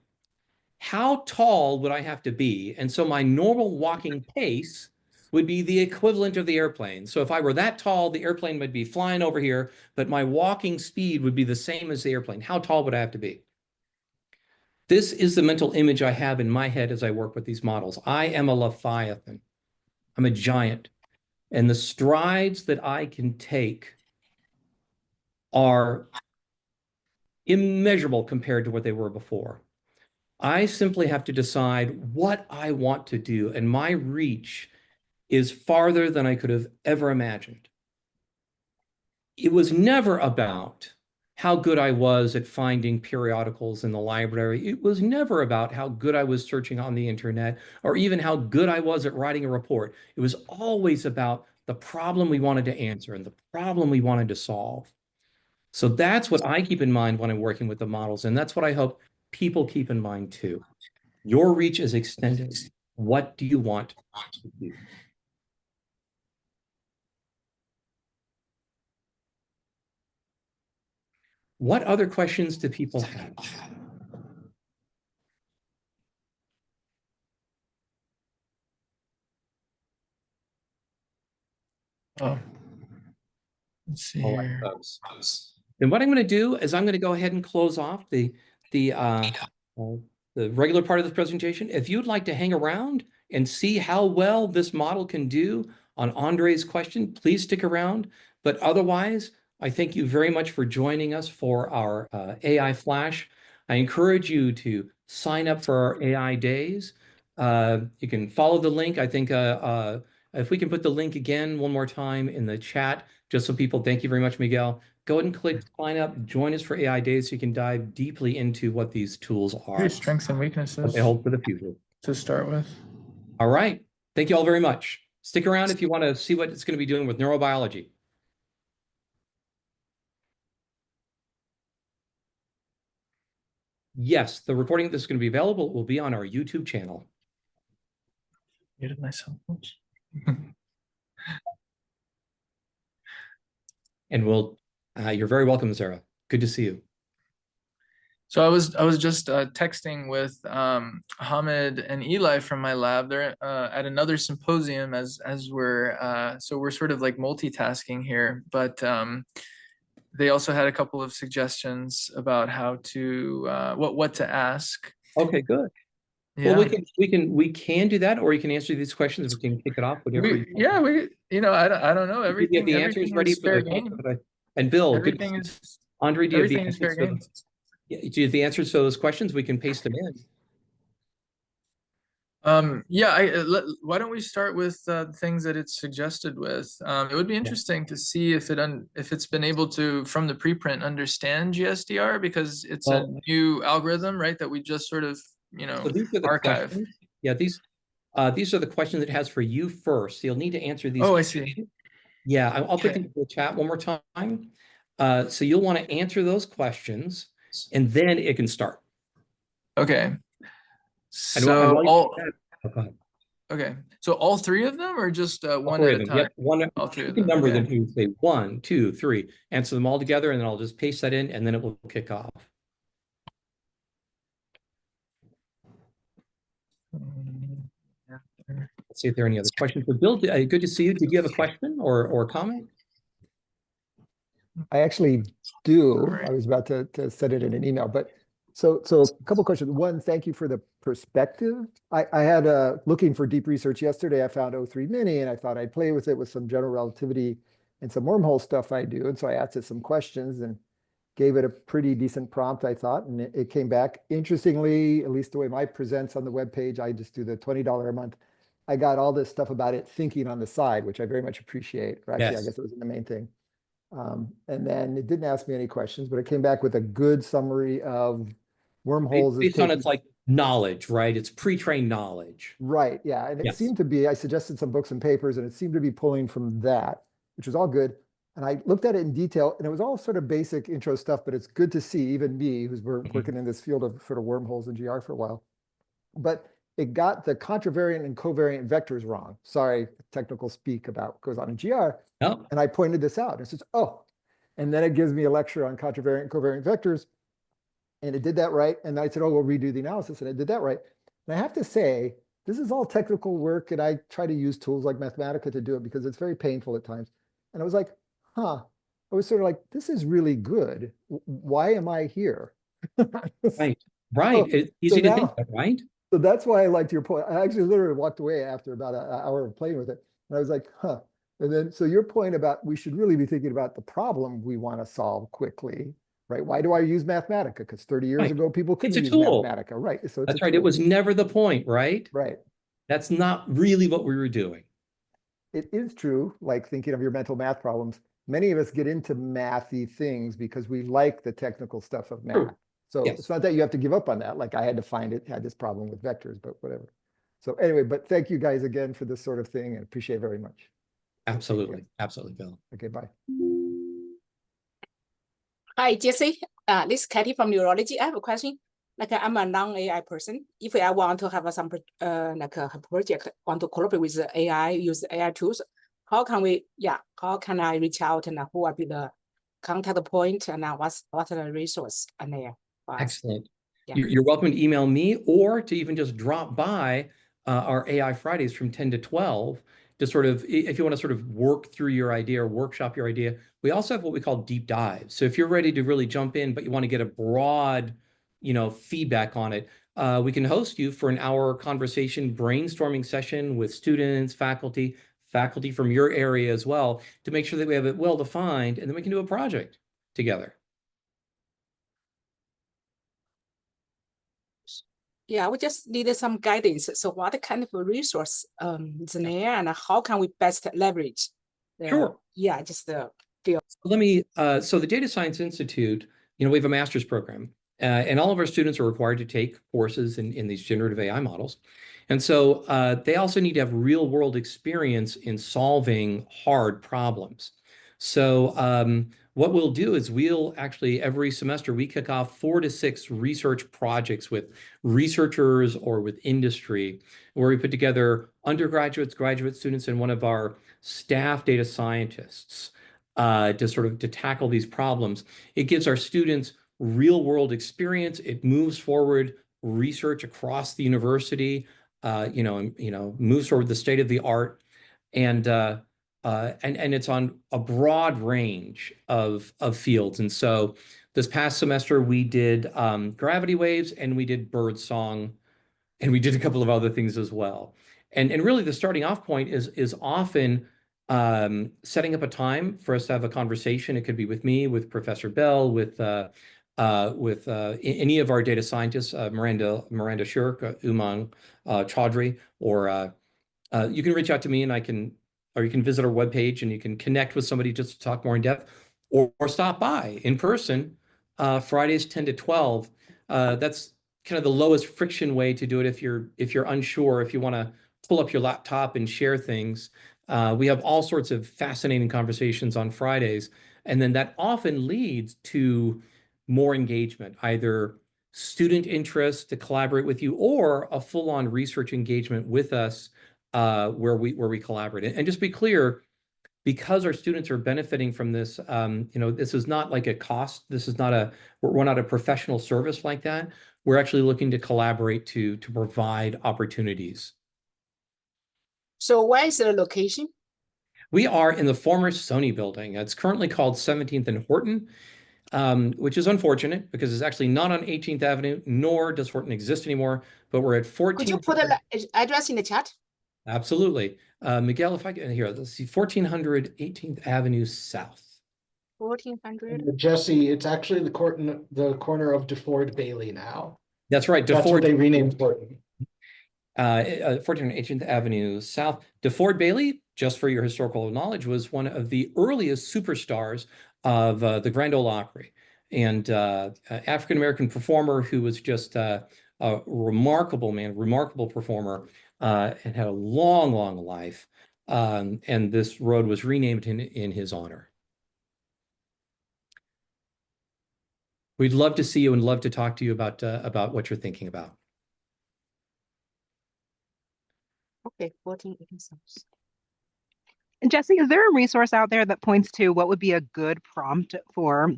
How tall would I have to be? And so my normal walking pace would be the equivalent of the airplane. So if I were that tall, the airplane would be flying over here, but my walking speed would be the same as the airplane. How tall would I have to be? This is the mental image I have in my head as I work with these models. I am a Leviathan. I'm a giant. And the strides that I can take are immeasurable compared to what they were before. I simply have to decide what I want to do, and my reach is farther than I could have ever imagined. It was never about how good I was at finding periodicals in the library. It was never about how good I was searching on the internet, or even how good I was at writing a report. It was always about the problem we wanted to answer and the problem we wanted to solve. So that's what I keep in mind when I'm working with the models, and that's what I hope people keep in mind too. Your reach is extended. What do you want to do? What other questions do people have? Oh, let's see All right, here. folks. Then what I'm going to do is I'm going to go ahead and close off the regular part of this presentation. If you'd like to hang around and see how well this model can do on Andre's question, please stick around. But otherwise, I thank you very much for joining us for our AI Flash. I encourage you to sign up for our AI days. You can follow the link. I think if we can put the link again one more time in the chat, just so people, thank you very much, Miguel. Go ahead and click sign up, join us for AI Days so you can dive deeply into what these tools are, Strengths and what weaknesses they hold for the future. to start with. All right. Thank you all very much. Stick around if you want to see what it's going to be doing with neurobiology. Yes, the recording that's going to be available will be on our YouTube channel. Muted myself. Oops. And you're very welcome, Zara. Good to see you. So I was just texting with Hamid and Eli from my lab. They're at another symposium as we're so we're sort of like multitasking here, but they also had a couple of suggestions about how to what to ask. Okay, good. Yeah. Well, we can do that, or you can answer these questions. We can kick it off. Whatever. I don't know. Do you have the answers ready for the and Bill? Everything good. is Andre, do you have the everything is fair game. do you have the answers to those questions? We can paste them in. Why don't we start with things that it's suggested with? It would be interesting to see if it's been able to, from the preprint, understand GSDR, because it's a new algorithm, right? That we just sort of, So these are the archive. questions. Yeah, these are the questions it has for you first. So you'll need to answer these. Oh, I see. Yeah, I'll put them in the chat one more time. So you'll want to answer those questions, and then it can start. Okay. So okay. So all three of them, or just one at a time? Yep, one. All three you of can them. number Okay. them. You say 1, 2, 3. Answer them all together, and then I'll just paste that in, and then it will kick off. Let's see if there are any other questions. So Bill, good to see you. Did you have a question or a comment? I actually do. I was about to send it in an email, but so a couple questions. One, thank you for the perspective. I had looking for deep research yesterday. I found O3 Mini, and I thought I'd play with it with some general relativity and some wormhole stuff I do. And so I asked it some questions and gave it a pretty decent prompt, I thought, and it came back. Interestingly, at least the way mine presents on the webpage, I just do the $20 a month. I got all this stuff about it thinking on the side, which I very much appreciate. Or actually, yes. I guess it was the main thing. And then it didn't ask me any questions, but it came back with a good summary of wormholes. Based on its like knowledge, right? It's pre-trained knowledge. Right, yeah. And it seemed to be, I suggested some books and papers, and it seemed to be pulling from that, which was all good. And I looked at it in detail, and it was all sort of basic intro stuff, but it's good to see, even me, who's working in this field of sort of wormholes and GR for a while. But it got the contravariant and covariant vectors wrong. Sorry, technical speak about what goes on in GR. No. And I pointed this out. It says, oh, and then it gives me a lecture on contravariant and covariant vectors. And it did that right. And I said, oh, we'll redo the analysis. And it did that right. And I have to say, this is all technical work. And I try to use tools like Mathematica to do it because it's very painful at times. And I was like, I was sort of like, this is really good. Why am I here? Right. It's easy to think that, right? So that's why I liked your point. I actually literally walked away after about an hour of playing with it. And I was like, And then, so your point about we should really be thinking about the problem we want to solve quickly, right? Why do I use Mathematica? Because 30 years ago, people couldn't use Mathematica, right? So that's right. It was never the point, right? Right. That's not really what we were doing. It is true, like thinking of your mental math problems. Many of us get into mathy things because we like the technical stuff of math. True. So it's not that you have to give up on that. Like I had to find it, had this problem with vectors, but whatever. So anyway, but thank you guys again for this sort of thing and appreciate it very much. Absolutely. Absolutely, Bill. Okay, bye. Hi, Jesse. This is Katie from Neurology. I have a question. like I'm a non-AI person. If I want to have some like a project, want to collaborate with the AI, use AI tools, how can I reach out and who will be the contact point and what are the resource and there? Excellent. Yeah. You're welcome to email me or to even just drop by our AI Fridays from 10 to 12 to sort of, if you want to sort of work through your idea or workshop your idea. We also have what we call deep dives. So if you're ready to really jump in, but you want to get a broad, feedback on it, we can host you for an hour conversation brainstorming session with students, faculty from your area as well, to make sure that we have it well defined, and then we can do a project together. Yeah, we just needed some guidance. So what kind of resource is there and how can we best leverage? Sure. Yeah, just the field. So the Data Science Institute, we have a master's program, and all of our students are required to take courses in these generative AI models. And so they also need to have real world experience in solving hard problems. So what we'll do is we'll actually, every semester, we kick off 4 to 6 research projects with researchers or with industry, where we put together undergraduates, graduate students, and one of our staff data scientists to tackle these problems. It gives our students real world experience. It moves forward research across the university, moves forward the state of the art, and it's on a broad range of fields. And so this past semester we did gravity waves, and we did bird song, and we did a couple of other things as well. And really the starting off point is often setting up a time for us to have a conversation. It could be with me, with Professor Bell, with any of our data scientists, Miranda Shurk, Umang Chaudhry, or you can reach out to me or you can visit our webpage and you can connect with somebody just to talk more in depth, or stop by in person Fridays 10 to 12. That's kind of the lowest friction way to do it if you're unsure, if you want to pull up your laptop and share things. We have all sorts of fascinating conversations on Fridays, and then that often leads to more engagement, either student interest to collaborate with you or a full-on research engagement with us where we collaborate. And just be clear, because our students are benefiting from this, this is not like a cost. This is not we're not a professional service like that. We're actually looking to collaborate to provide opportunities. So where is the location? We are in the former Sony building. It's currently called 17th and Horton, which is unfortunate because it's actually not on 18th Avenue, nor does Horton exist anymore, but we're at 14th. Could you put the address in the chat? Absolutely. Miguel, if I can, here, let's see, 1400 18th Avenue South. 1400. Jesse, it's actually the corner of DeFord Bailey now. That's right. That's what they renamed Horton. 1400 18th Avenue South. DeFord Bailey, just for your historical knowledge, was one of the earliest superstars of the Grand Ole Opry, and African-American performer who was just a remarkable man, remarkable performer, and had a long, long life. And this road was renamed in his honor. We'd love to see you and love to talk to you about what you're thinking about. Okay, 14 South. And Jesse, is there a resource out there that points to what would be a good prompt for,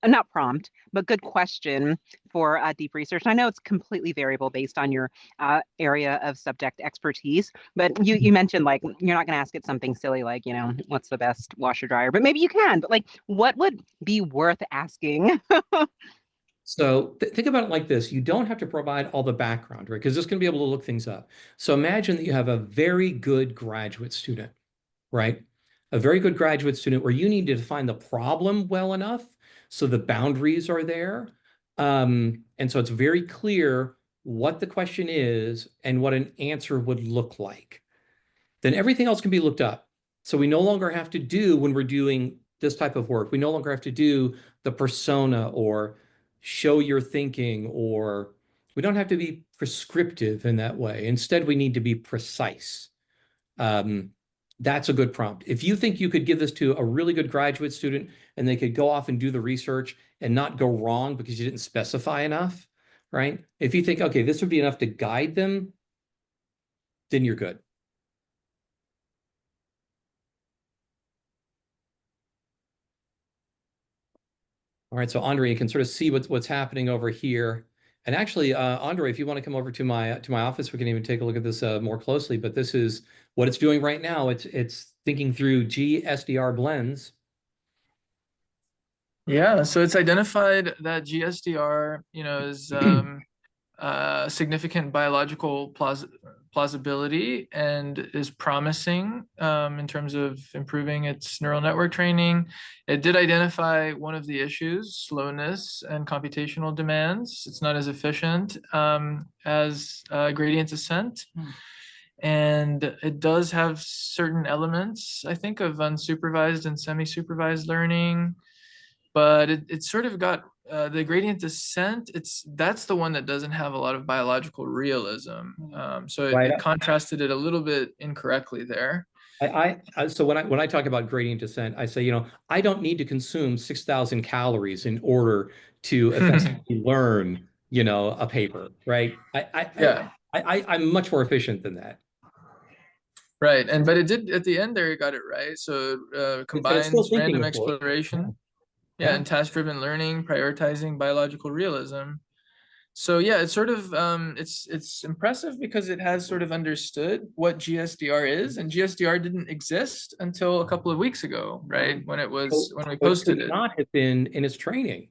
not prompt, but good question for deep research? And I know it's completely variable based on your area of subject expertise, but you mentioned like you're not going to ask it something silly like, what's the best washer dryer, but maybe you can. But like, what would be worth asking? So think about it like this. You don't have to provide all the background, right? Because this can be able to look things up. So imagine that you have a very good graduate student, right? A very good graduate student where you need to define the problem well enough so the boundaries are there. And so it's very clear what the question is and what an answer would look like. Then everything else can be looked up. So we no longer have to do, when we're doing this type of work, we no longer have to do the persona or show your thinking, or we don't have to be prescriptive in that way. Instead, we need to be precise. That's a good prompt. If you think you could give this to a really good graduate student and they could go off and do the research and not go wrong because you didn't specify enough, right? If you think, okay, this would be enough to guide them, then you're good. All right, so Andre, you can sort of see what's happening over here. And actually, Andre, if you want to come over to my office, we can even take a look at this more closely. But this is what it's doing right now. It's thinking through GSDR blends. Yeah, so it's identified that GSDR, is significant biological plausibility and is promising in terms of improving its neural network training. It did identify one of the issues, slowness and computational demands. It's not as efficient as gradient descent. And it does have certain elements, I think, of unsupervised and semi-supervised learning. But it sort of got the gradient descent. That's the one that doesn't have a lot of biological realism. So it contrasted it a little bit incorrectly there. So when I talk about gradient descent, I say, I don't need to consume 6,000 calories in order to effectively learn, a paper, right? I'm much more efficient than that. Right, but it did at the end there. It got it right. So it combines random exploration. Yeah, and task-driven learning, prioritizing biological realism. So yeah, it's sort of it's impressive because it has sort of understood what GSDR is, and GSDR didn't exist until a couple of weeks ago, right? When we posted it. It could not have been in its training.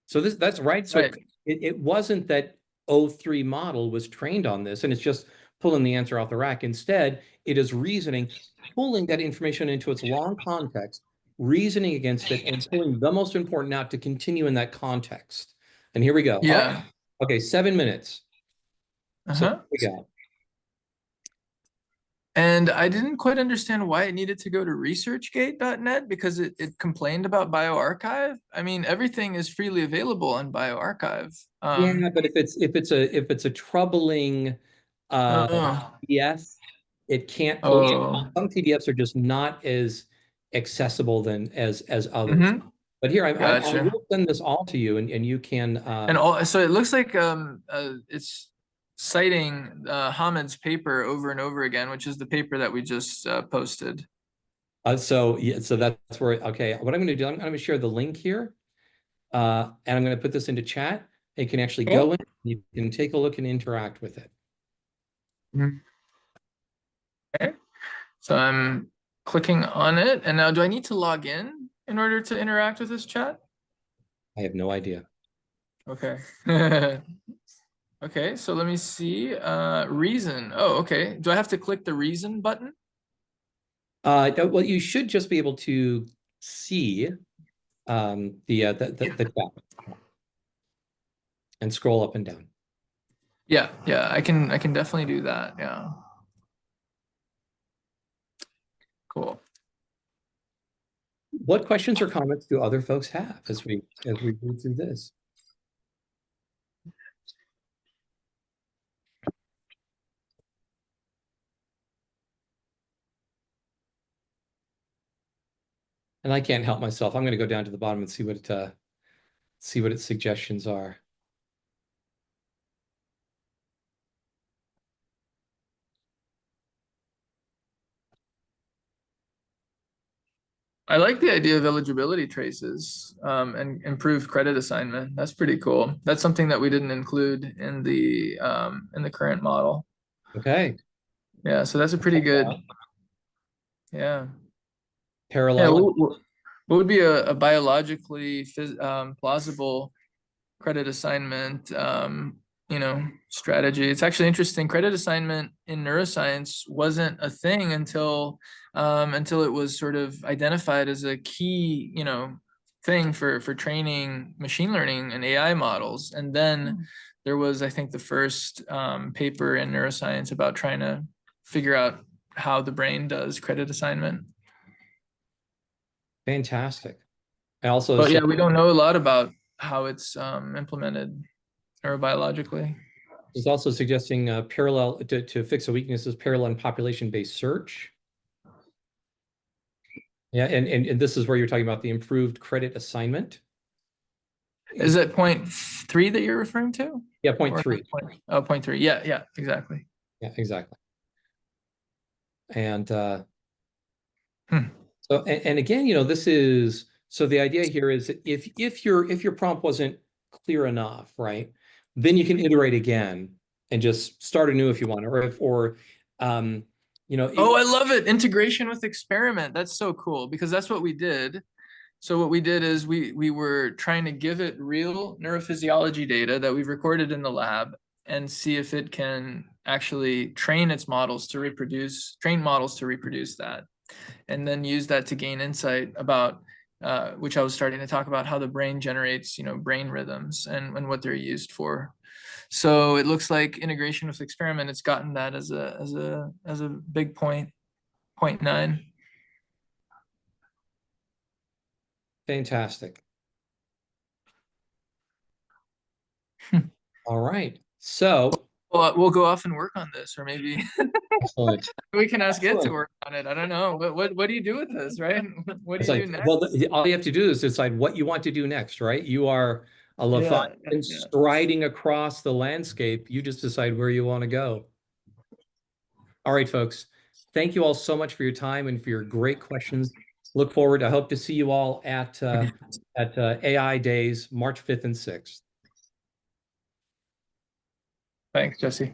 So that's right. So it wasn't that O3 model was trained on this, and it's just pulling the answer off the rack. Instead, it is reasoning, pulling that information into its long context, reasoning against it, and pulling the most important out to continue in that context. And here we go. Yeah. Okay, 7 minutes. So here we go. And I didn't quite understand why it needed to go to researchgate.net because it complained about bioRxiv. I mean, everything is freely available on bioRxiv. Yeah, but if it's a troubling PDF, it can't pull. Some PDFs are just not as accessible as others. But here, I will send this all to you, and you can. So it looks like it's citing Hamid's paper over and over again, which is the paper that we just posted. So that's where. Okay, what I'm going to do, I'm going to share the link here, and I'm going to put this into chat. You can actually go in, you can take a look and interact with it. Okay, so I'm clicking on it, and now do I need to log in order to interact with this chat? I have no idea. Okay. Okay, so let me see. Reason. Oh, okay. Do I have to click the reason button? Well, you should just be able to see the chat and scroll up and down. Yeah, I can definitely do that. Yeah. Cool. What questions or comments do other folks have as we move through this? And I can't help myself. I'm going to go down to the bottom and see what its suggestions are. I like the idea of eligibility traces and improved credit assignment. That's pretty cool. That's something that we didn't include in the current model. Okay. Yeah, so that's a pretty good. Yeah. Parallel. Yeah, what would be a biologically plausible credit assignment strategy? It's actually interesting. Credit assignment in neuroscience wasn't a thing until it was sort of identified as a key thing for training machine learning and AI models. And then there was, I think, the first paper in neuroscience about trying to figure out how the brain does credit assignment. Fantastic. Also, but yeah, we don't know a lot about how it's implemented neurobiologically. It's also suggesting parallel to fix a weakness is parallel and population-based search. Yeah, and this is where you're talking about the improved credit assignment. Is it 0.3 that you're referring to? Yeah, Or 0.3. Oh, 0.3. Yeah, exactly. Yeah, exactly. And Hmm. so, and again, you know, this is, so the idea here is if your prompt wasn't clear enough, right, then you can iterate again and just start anew if you want, you know. Oh, I love it. Integration with experiment. That's so cool because that's what we did. So what we did is we were trying to give it real neurophysiology data that we've recorded in the lab and see if it can actually train models to reproduce that, and then use that to gain insight about which I was starting to talk about, how the brain generates, you know, brain rhythms and what they're used for. So it looks like integration with experiment, it's gotten that as a big point, 0.9. Fantastic. All right. So Well, we'll go off and work on this, or maybe excellent. we can ask it to Excellent. work on it. I don't know. What do you do with this, right? What do It's you like, do next? well, all you have to do is decide what you want to do next, right? You are a Leviathan Yeah. striding across the landscape. You just decide where you want to go. All right, folks. Thank you all so much for your time and for your great questions. Look forward. I hope to see you all at AI Days, March 5th and 6th. Thanks, Jesse.